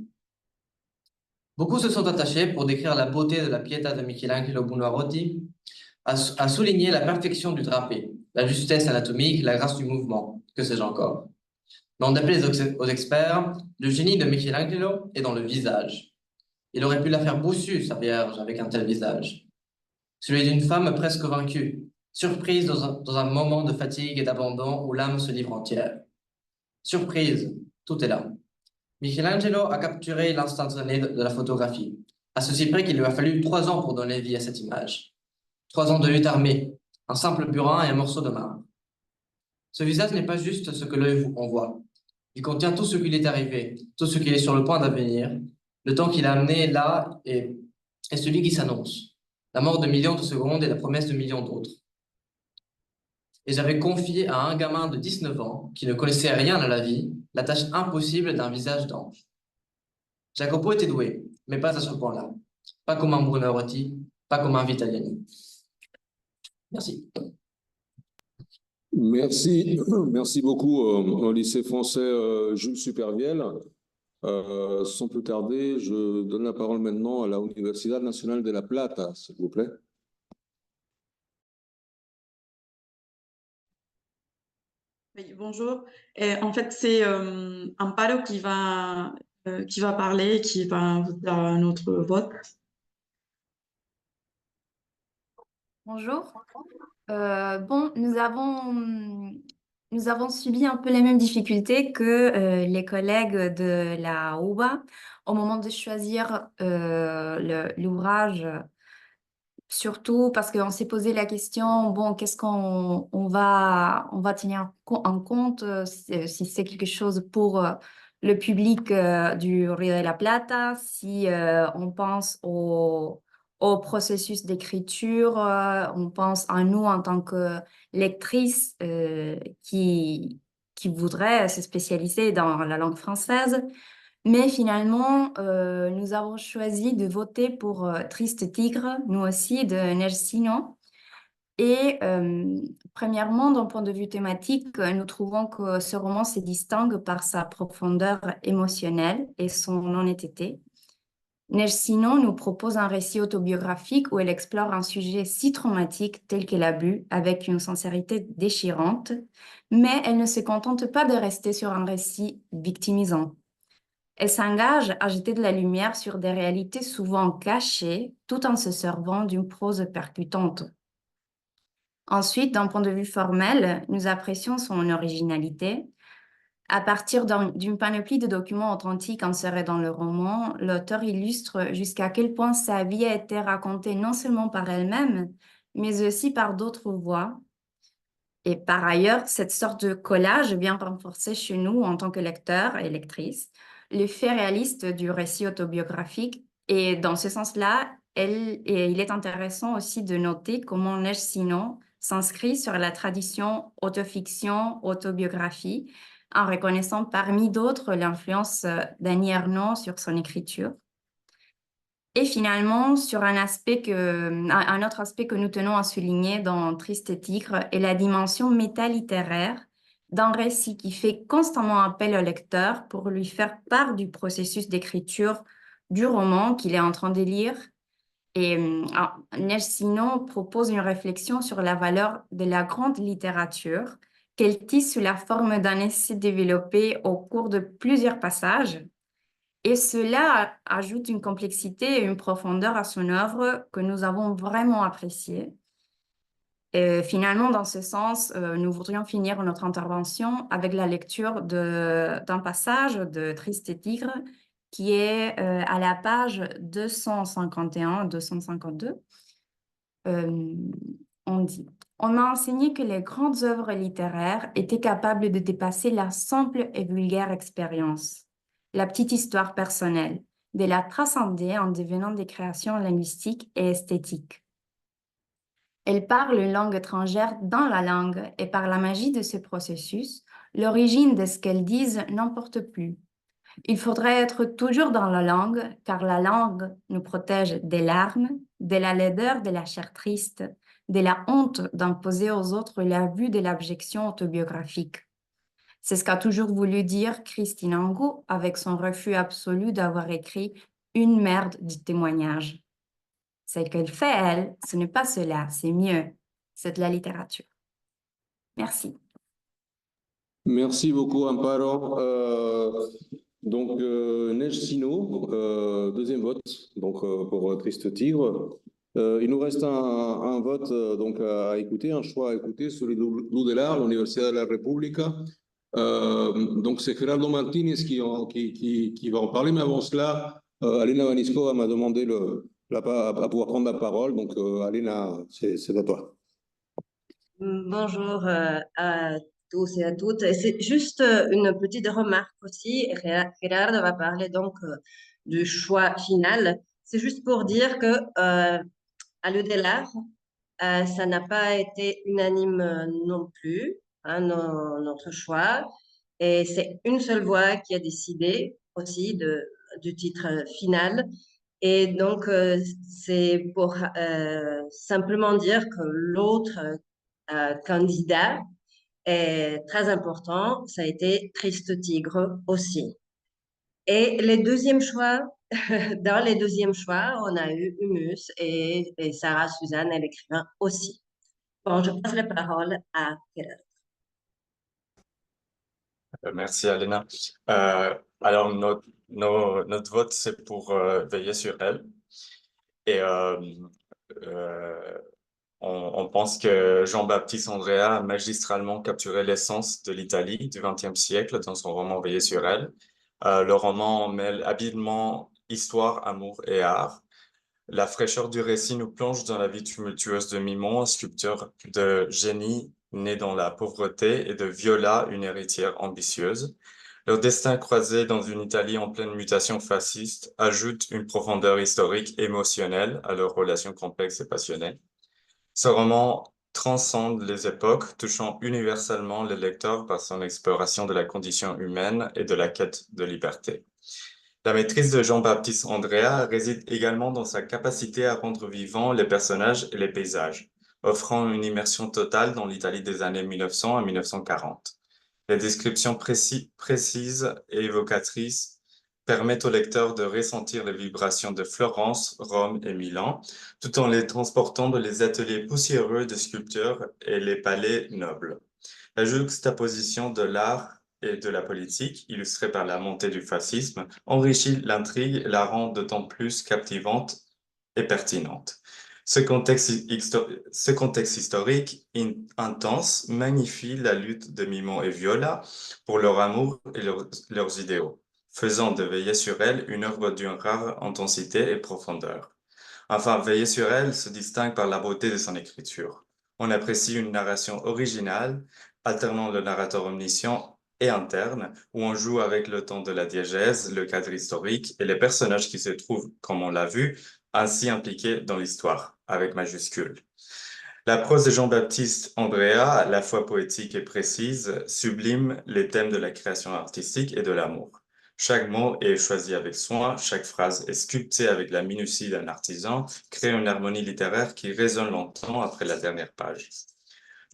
[SPEAKER 13] Beaucoup se sont attachés pour décrire la beauté de la Pietà de Michelangelo Buonarroti, à souligner la perfection du drapé, la justesse anatomique, la grâce du mouvement, que sais-je encore. N'en déplaise aux experts, le génie de Michelangelo est dans le visage. Il aurait pu la faire boussue, sa Vierge, avec un tel visage. Celui d'une femme presque vaincue, surprise dans un moment de fatigue et d'abandon où l'âme se livre entière. Surprise, tout est là. Michelangelo a capturé l'instantané de la photographie, à ceci près qu'il lui a fallu 3 ans pour donner vie à cette image. 3 ans de lutte armée, un simple burin et un morceau de marbre. Ce visage n'est pas juste ce que l'œil en voit. Il contient tout ce qu'il est arrivé, tout ce qu'il est sur le point d'avenir, le temps qu'il a amené là et celui qui s'annonce, la mort de millions de secondes et la promesse de millions d'autres. Et j'avais confié à un gamin de 19 ans, qui ne connaissait rien à la vie, la tâche impossible d'un visage d'ange. Jacopo était doué, mais pas à ce point-là. Pas comme un Buonarroti, pas comme un Vitaliani. Merci.
[SPEAKER 1] Merci beaucoup au lycée français Jules Supervielle. Sans plus tarder, je donne la parole maintenant à la Universidad Nacional de La Plata, s'il vous plaît.
[SPEAKER 14] Oui, bonjour. En fait, c'est Amparo qui va parler, qui va vous dire notre vote.
[SPEAKER 15] Bonjour. Bon, nous avons subi un peu les mêmes difficultés que les collègues de la UBA au moment de choisir l'ouvrage, surtout parce qu'on s'est posé la question, bon, qu'est-ce qu'on va tenir en compte si c'est quelque chose pour le public du Rio de la Plata, si on pense au processus d'écriture, on pense à nous en tant que lectrices qui voudraient se spécialiser dans la langue française. Mais finalement, nous avons choisi de voter pour Triste Tigre, nous aussi, de Nersino. Et premièrement, d'un point de vue thématique, nous trouvons que ce roman se distingue par sa profondeur émotionnelle et son honnêteté. Nersino nous propose un récit autobiographique où elle explore un sujet si traumatique tel que l'abus avec une sincérité déchirante, mais elle ne se contente pas de rester sur un récit victimisant. Elle s'engage à jeter de la lumière sur des réalités souvent cachées tout en se servant d'une prose percutante. Ensuite, d'un point de vue formel, nous apprécions son originalité. À partir d'une panoplie de documents authentiques insérés dans le roman, l'auteur illustre jusqu'à quel point sa vie a été racontée non seulement par elle-même, mais aussi par d'autres voix. Et par ailleurs, cette sorte de collage vient renforcer chez nous, en tant que lecteurs et lectrices, le fait réaliste du récit autobiographique. Et dans ce sens-là, il est intéressant aussi de noter comment Nersino s'inscrit sur la tradition autofiction, autobiographie, en reconnaissant parmi d'autres l'influence d'Annie Ernaux sur son écriture. Et finalement, sur un autre aspect que nous tenons à souligner dans Triste Tigre est la dimension métalittéraire d'un récit qui fait constamment appel au lecteur pour lui faire part du processus d'écriture du roman qu'il est en train de lire. Et Neige Sino propose une réflexion sur la valeur de la grande littérature qu'elle tisse sous la forme d'un essai développé au cours de plusieurs passages. Et cela ajoute une complexité et une profondeur à son œuvre que nous avons vraiment appréciée. Et finalement, dans ce sens, nous voudrions finir notre intervention avec la lecture d'un passage de Triste Tigre qui est à la page 251-252. On dit « On m'a enseigné que les grandes œuvres littéraires étaient capables de dépasser la simple et vulgaire expérience. La petite histoire personnelle, de la transcender en devenant des créations linguistiques et esthétiques. Elles parlent une langue étrangère dans la langue et par la magie de ce processus, l'origine de ce qu'elles disent n'importe plus. Il faudrait être toujours dans la langue, car la langue nous protège des larmes, de la laideur de la chair triste, de la honte d'imposer aux autres la vue de l'abjection autobiographique. C'est ce qu'a toujours voulu dire Christine Angot avec son refus absolu d'avoir écrit une merde du témoignage. Ce qu'elle fait, elle, ce n'est pas cela, c'est mieux. C'est de la littérature. Merci.
[SPEAKER 1] Merci beaucoup, Amparo. Neige Sino, deuxième vote pour Triste Tigre. Il nous reste un vote à écouter, un choix à écouter sur le Luz de l'Art, l'Universidad de la República. C'est Gerardo Martínez qui va en parler, mais avant cela, Alena Vaniscova m'a demandé à pouvoir prendre la parole. Donc, Alena, c'est à toi.
[SPEAKER 16] Bonjour à tous et à toutes. Et c'est juste une petite remarque aussi. Gerardo va parler donc du choix final. C'est juste pour dire que à Luz de l'Art, ça n'a pas été unanime non plus, hein, notre choix. Et c'est une seule voix qui a décidé aussi du titre final. Et donc, c'est pour simplement dire que l'autre candidat est très important, ça a été Triste Tigre aussi. Et les deuxièmes choix, dans les deuxièmes choix, on a eu Humus et Sarah Suzanne, et l'écrivain aussi. Bon, je passe la parole à Gerard.
[SPEAKER 17] Merci, Alena. Alors, notre vote, c'est pour Veiller sur elle. Et on pense que Jean-Baptiste Andrea a magistralement capturé l'essence de l'Italie du XXe siècle dans son roman Veiller sur elle. Le roman mêle habilement histoire, amour et art. La fraîcheur du récit nous plonge dans la vie tumultueuse de Mimon, un sculpteur de génie né dans la pauvreté, et de Viola, une héritière ambitieuse. Leur destin croisé dans une Italie en pleine mutation fasciste ajoute une profondeur historique émotionnelle à leur relation complexe et passionnée. Ce roman transcende les époques, touchant universellement les lecteurs par son exploration de la condition humaine et de la quête de liberté. La maîtrise de Jean-Baptiste Andrea réside également dans sa capacité à rendre vivants les personnages et les paysages, offrant une immersion totale dans l'Italie des années 1900 à 1940. Les descriptions précises et évocatrices permettent au lecteur de ressentir les vibrations de Florence, Rome et Milan, tout en les transportant dans les ateliers poussiéreux des sculpteurs et les palais nobles. La juxtaposition de l'art et de la politique, illustrée par la montée du fascisme, enrichit l'intrigue et la rend d'autant plus captivante et pertinente. Ce contexte historique intense magnifie la lutte de Mimon et Viola pour leur amour et leurs idéaux, faisant de Veiller sur elle une œuvre d'une rare intensité et profondeur. Enfin, Veiller sur elle se distingue par la beauté de son écriture. On apprécie une narration originale, alternant le narrateur omniscient et interne, où on joue avec le ton de la diégèse, le cadre historique et les personnages qui se trouvent, comme on l'a vu, ainsi impliqués dans l'histoire, avec majuscule. La prose de Jean-Baptiste Andrea, à la fois poétique et précise, sublime les thèmes de la création artistique et de l'amour. Chaque mot est choisi avec soin, chaque phrase est sculptée avec la minutie d'un artisan, crée une harmonie littéraire qui résonne longtemps après la dernière page.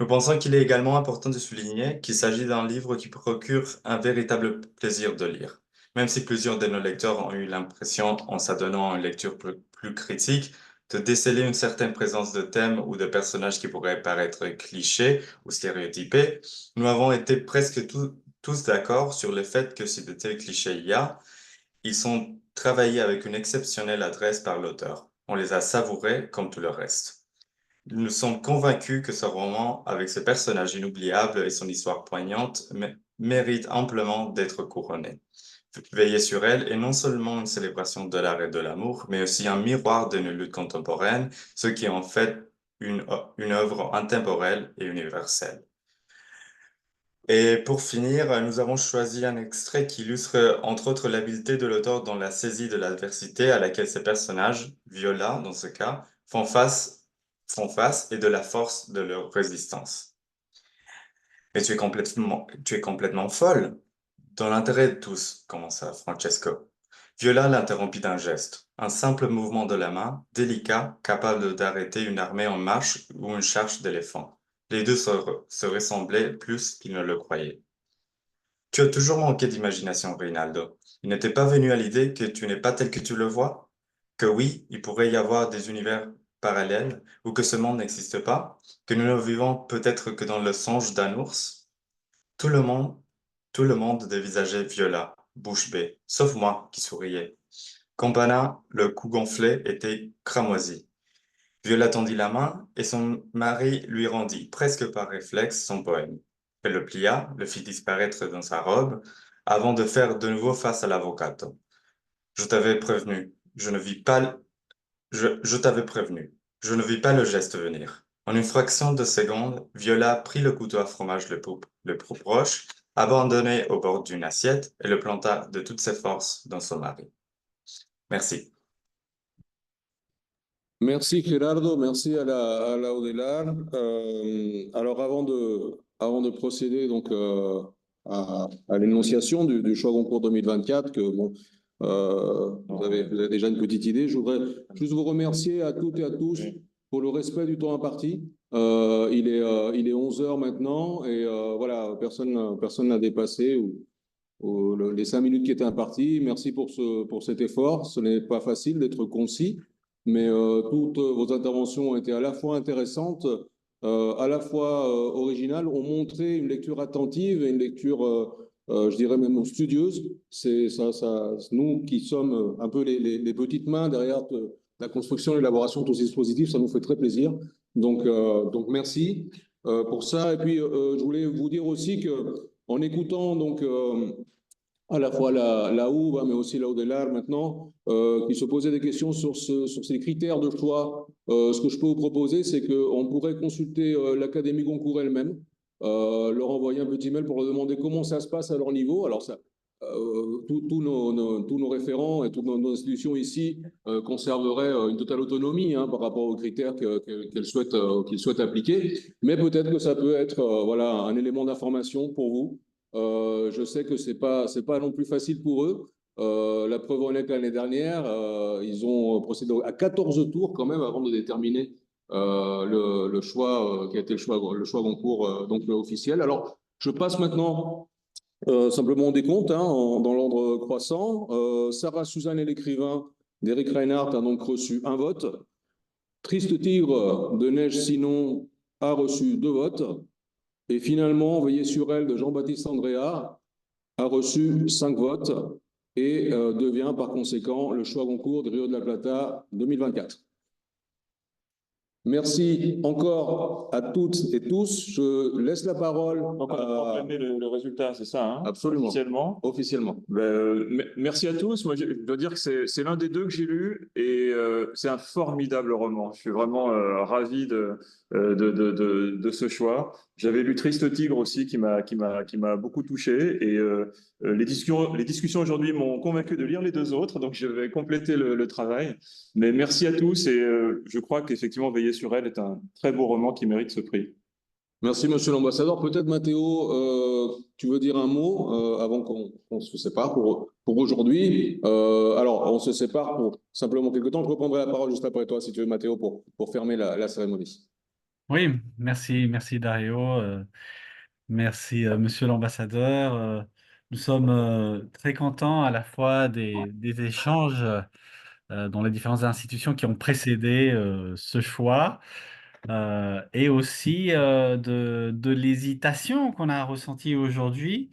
[SPEAKER 17] Nous pensons qu'il est également important de souligner qu'il s'agit d'un livre qui procure un véritable plaisir de lire. Même si plusieurs de nos lecteurs ont eu l'impression, en s'adonnant à une lecture plus critique, de déceler une certaine présence de thèmes ou de personnages qui pourraient paraître clichés ou stéréotypés, nous avons été presque tous d'accord sur le fait que si de tels clichés il y a, ils sont travaillés avec une exceptionnelle adresse par l'auteur. On les a savourés comme tout le reste. Nous sommes convaincus que ce roman, avec ses personnages inoubliables et son histoire poignante, mérite amplement d'être couronné. Veiller sur elle est non seulement une célébration de l'art et de l'amour, mais aussi un miroir de nos luttes contemporaines, ce qui en fait une œuvre intemporelle et universelle. Et pour finir, nous avons choisi un extrait qui illustre entre autres l'habileté de l'auteur dans la saisie de l'adversité à laquelle ses personnages, Viola dans ce cas, font face et de la force de leur résistance. Mais tu es complètement folle. Dans l'intérêt de tous, commença Francesco. Viola l'interrompit d'un geste, un simple mouvement de la main, délicat, capable d'arrêter une armée en marche ou une charge d'éléphants. Les deux se ressemblaient plus qu'ils ne le croyaient. Tu as toujours manqué d'imagination, Rinaldo. Il n'était pas venu à l'idée que tu n'es pas tel que tu le vois? Que oui, il pourrait y avoir des univers parallèles ou que ce monde n'existe pas? Que nous ne vivons peut-être que dans le songe d'un ours? Tout le monde dévisageait Viola, bouche bée, sauf moi qui souriais. Campana, le cou gonflé, était cramoisi. Viola tendit la main et son mari lui rendit, presque par réflexe, son poème. Elle le plia, le fit disparaître dans sa robe, avant de faire de nouveau face à l'avvocato. Je t'avais prévenu, je ne vis pas le geste venir. En une fraction de seconde, Viola prit le couteau à fromage le plus proche, abandonné au bord d'une assiette, et le planta de toutes ses forces dans son mari. Merci.
[SPEAKER 1] Merci Gerardo, merci à la Audelar. Alors avant de procéder donc à l'énonciation du choix concours 2024, que bon, vous avez déjà une petite idée, je voudrais juste vous remercier à toutes et à tous pour le respect du temps imparti. Il est 11h maintenant et voilà, personne n'a dépassé les 5 minutes qui étaient imparties. Merci pour cet effort. Ce n'est pas facile d'être concis, mais toutes vos interventions ont été à la fois intéressantes, à la fois originales, ont montré une lecture attentive et une lecture, je dirais même studieuse. C'est ça, nous qui sommes un peu les petites mains derrière la construction et l'élaboration de tous ces dispositifs, ça nous fait très plaisir. Donc merci pour ça. Et puis, je voulais vous dire aussi que en écoutant donc à la fois la OUB, mais aussi la Audelar maintenant, qui se posaient des questions sur ces critères de choix. Ce que je peux vous proposer, c'est qu'on pourrait consulter l'Académie Goncourt elle-même, leur envoyer un petit mail pour leur demander comment ça se passe à leur niveau. Alors, tous nos référents et toutes nos institutions ici conserveraient une totale autonomie par rapport aux critères qu'ils souhaitent appliquer. Mais peut-être que ça peut être voilà, un élément d'information pour vous. Je sais que c'est pas non plus facile pour eux. La preuve en est que l'année dernière, ils ont procédé à 14 tours quand même avant de déterminer le choix qui a été le choix Goncourt donc officiel. Alors, je passe maintenant simplement au décompte dans l'ordre croissant. Sarah Suzanne et l'écrivain d'Éric Reinhardt a donc reçu 1 vote. Triste Tigre de Neige Sinon a reçu 2 votes. Et finalement, Veillez sur elle de Jean-Baptiste Andrea a reçu 5 votes et devient par conséquent le choix Goncourt de Rio de la Plata 2024. Merci encore à toutes et tous. Je laisse la parole.
[SPEAKER 3] Donc, on a proclamé le résultat, c'est ça, hein?
[SPEAKER 1] Absolument. Officiellement.
[SPEAKER 3] Merci à tous. Moi, je dois dire que c'est l'un des 2 que j'ai lu et c'est un formidable roman. Je suis vraiment ravi de de ce choix. J'avais lu Triste Tigre aussi qui m'a beaucoup touché et les discussions aujourd'hui m'ont convaincu de lire les deux autres, donc je vais compléter le travail. Mais merci à tous et je crois qu'effectivement Veiller sur elle est un très beau roman qui mérite ce prix.
[SPEAKER 1] Merci, monsieur l'ambassadeur. Peut-être, Mathéo, tu veux dire un mot avant qu'on se sépare pour aujourd'hui. Alors, on se sépare pour simplement quelques temps. Je reprendrai la parole juste après toi, si tu veux, Mathéo, pour fermer la cérémonie.
[SPEAKER 2] Oui, merci Dario. Merci, monsieur l'ambassadeur. Nous sommes très contents à la fois des échanges dans les différentes institutions qui ont précédé ce choix. Et aussi de l'hésitation qu'on a ressentie aujourd'hui,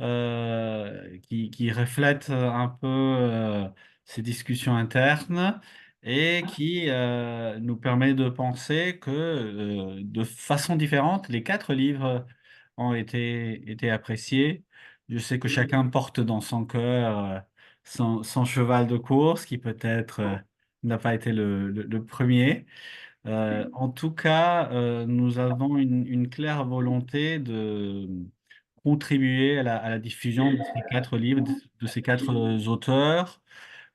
[SPEAKER 2] qui reflète un peu ces discussions internes et qui nous permet de penser que de façon différente, les 4 livres ont été appréciés. Je sais que chacun porte dans son cœur son cheval de course, qui peut-être n'a pas été le premier. En tout cas, nous avons une claire volonté de contribuer à la diffusion de ces 4 livres, de ces 4 auteurs.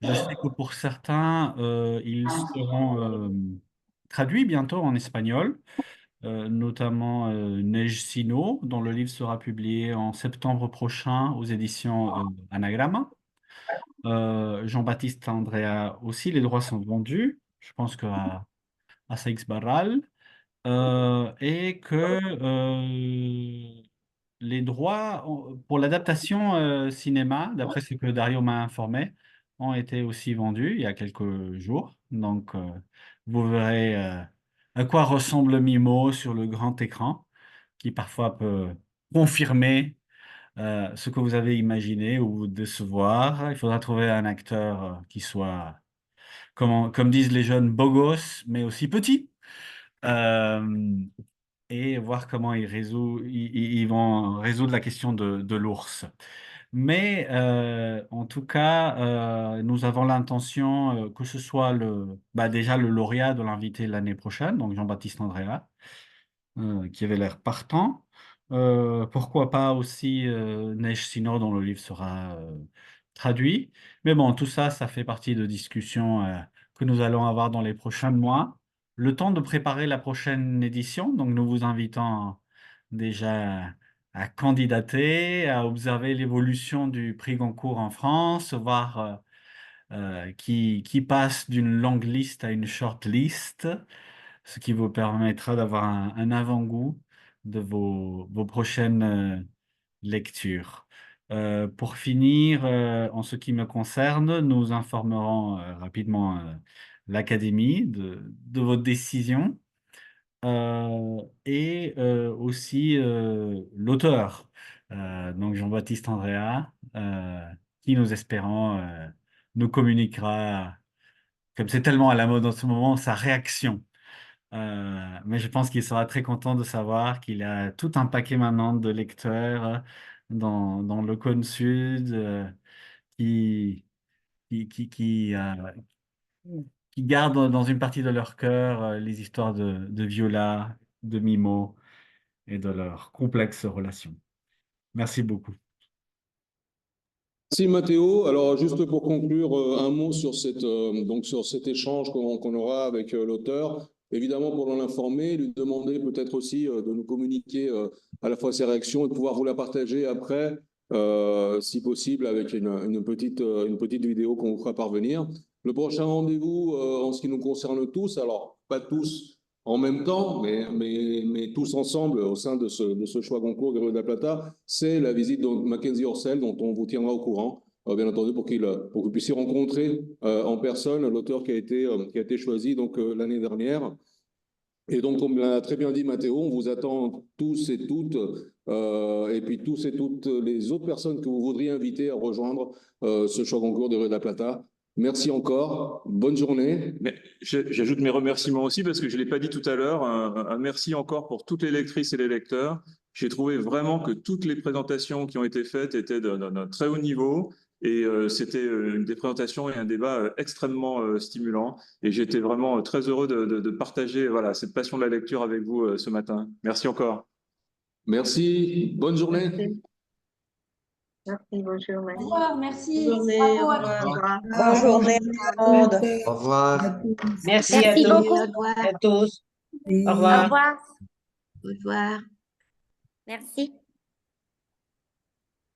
[SPEAKER 2] Je sais que pour certains, ils seront traduits bientôt en espagnol, notamment Neige Sino, dont le livre sera publié en septembre prochain aux éditions Anagrama. Jean-Baptiste Andrea aussi, les droits sont vendus. Je pense qu'à Seix Barral, et que les droits pour l'adaptation cinéma, d'après ce que Dario m'a informé, ont été aussi vendus il y a quelques jours. Donc, vous verrez à quoi ressemble Mimo sur le grand écran, qui parfois peut confirmer ce que vous avez imaginé ou vous décevoir. Il faudra trouver un acteur qui soit, comme disent les jeunes, beau gosse, mais aussi petit. Et voir comment ils vont résoudre la question de l'ours. Mais en tout cas, nous avons l'intention que ce soit déjà le lauréat de l'invité l'année prochaine, donc Jean-Baptiste Andrea, qui avait l'air partant. Pourquoi pas aussi Neige Sino, dont le livre sera traduit. Mais bon, tout ça, ça fait partie de discussions que nous allons avoir dans les prochains mois. Le temps de préparer la prochaine édition, donc nous vous invitons déjà à candidater, à observer l'évolution du prix Goncourt en France, voir qui passe d'une longue liste à une short list, ce qui vous permettra d'avoir un avant-goût de vos prochaines lectures. Pour finir, en ce qui me concerne, nous informerons rapidement l'Académie de votre décision et aussi l'auteur, donc Jean-Baptiste Andrea, qui nous espérons nous communiquera, comme c'est tellement à la mode en ce moment, sa réaction. Mais je pense qu'il sera très content de savoir qu'il a tout un paquet maintenant de lecteurs dans le cône sud qui, qui, qui, qui, euh, qui gardent dans une partie de leur cœur les histoires de Viola, de Mimo et de leurs complexes relations. Merci beaucoup.
[SPEAKER 1] Merci Mathéo. Alors juste pour conclure, un mot sur sur cet échange qu'on aura avec l'auteur. Évidemment, pour l'informer, lui demander peut-être aussi de nous communiquer à la fois ses réactions et de pouvoir vous la partager après, si possible, avec une petite vidéo qu'on vous fera parvenir. Le prochain rendez-vous, en ce qui nous concerne tous, alors pas tous en même temps, mais tous ensemble au sein de ce choix Goncourt des Rues de la Plata, c'est la visite de Mackenzie Orsel, dont on vous tiendra au courant, bien entendu, pour que vous puissiez rencontrer en personne l'auteur qui a été choisi l'année dernière. Et donc, comme l'a très bien dit Mathéo, on vous attend tous et toutes, et puis tous et toutes les autres personnes que vous voudriez inviter à rejoindre ce choix Goncourt des Rues de la Plata. Merci encore, bonne journée.
[SPEAKER 3] J'ajoute mes remerciements aussi parce que je ne l'ai pas dit tout à l'heure. Un merci encore pour toutes les lectrices et les lecteurs. J'ai trouvé vraiment que toutes les présentations qui ont été faites étaient d'un très haut niveau Et c'était des présentations et un débat extrêmement stimulant. Et j'étais vraiment très heureux de partager voilà, cette passion de la lecture avec vous ce matin. Merci encore.
[SPEAKER 1] Merci, bonne journée.
[SPEAKER 8] Merci. Merci, bonne journée.
[SPEAKER 4] Au revoir, merci.
[SPEAKER 7] Bonne journée,
[SPEAKER 4] Bravo
[SPEAKER 7] au
[SPEAKER 4] à
[SPEAKER 7] revoir.
[SPEAKER 4] tous.
[SPEAKER 8] Au revoir.
[SPEAKER 18] Bonne journée à tout le monde.
[SPEAKER 17] Au revoir.
[SPEAKER 18] Merci à
[SPEAKER 5] Merci
[SPEAKER 18] tous.
[SPEAKER 5] beaucoup. Au revoir.
[SPEAKER 18] À tous. Au
[SPEAKER 5] Au
[SPEAKER 18] revoir.
[SPEAKER 5] revoir. Au revoir.
[SPEAKER 15] Merci.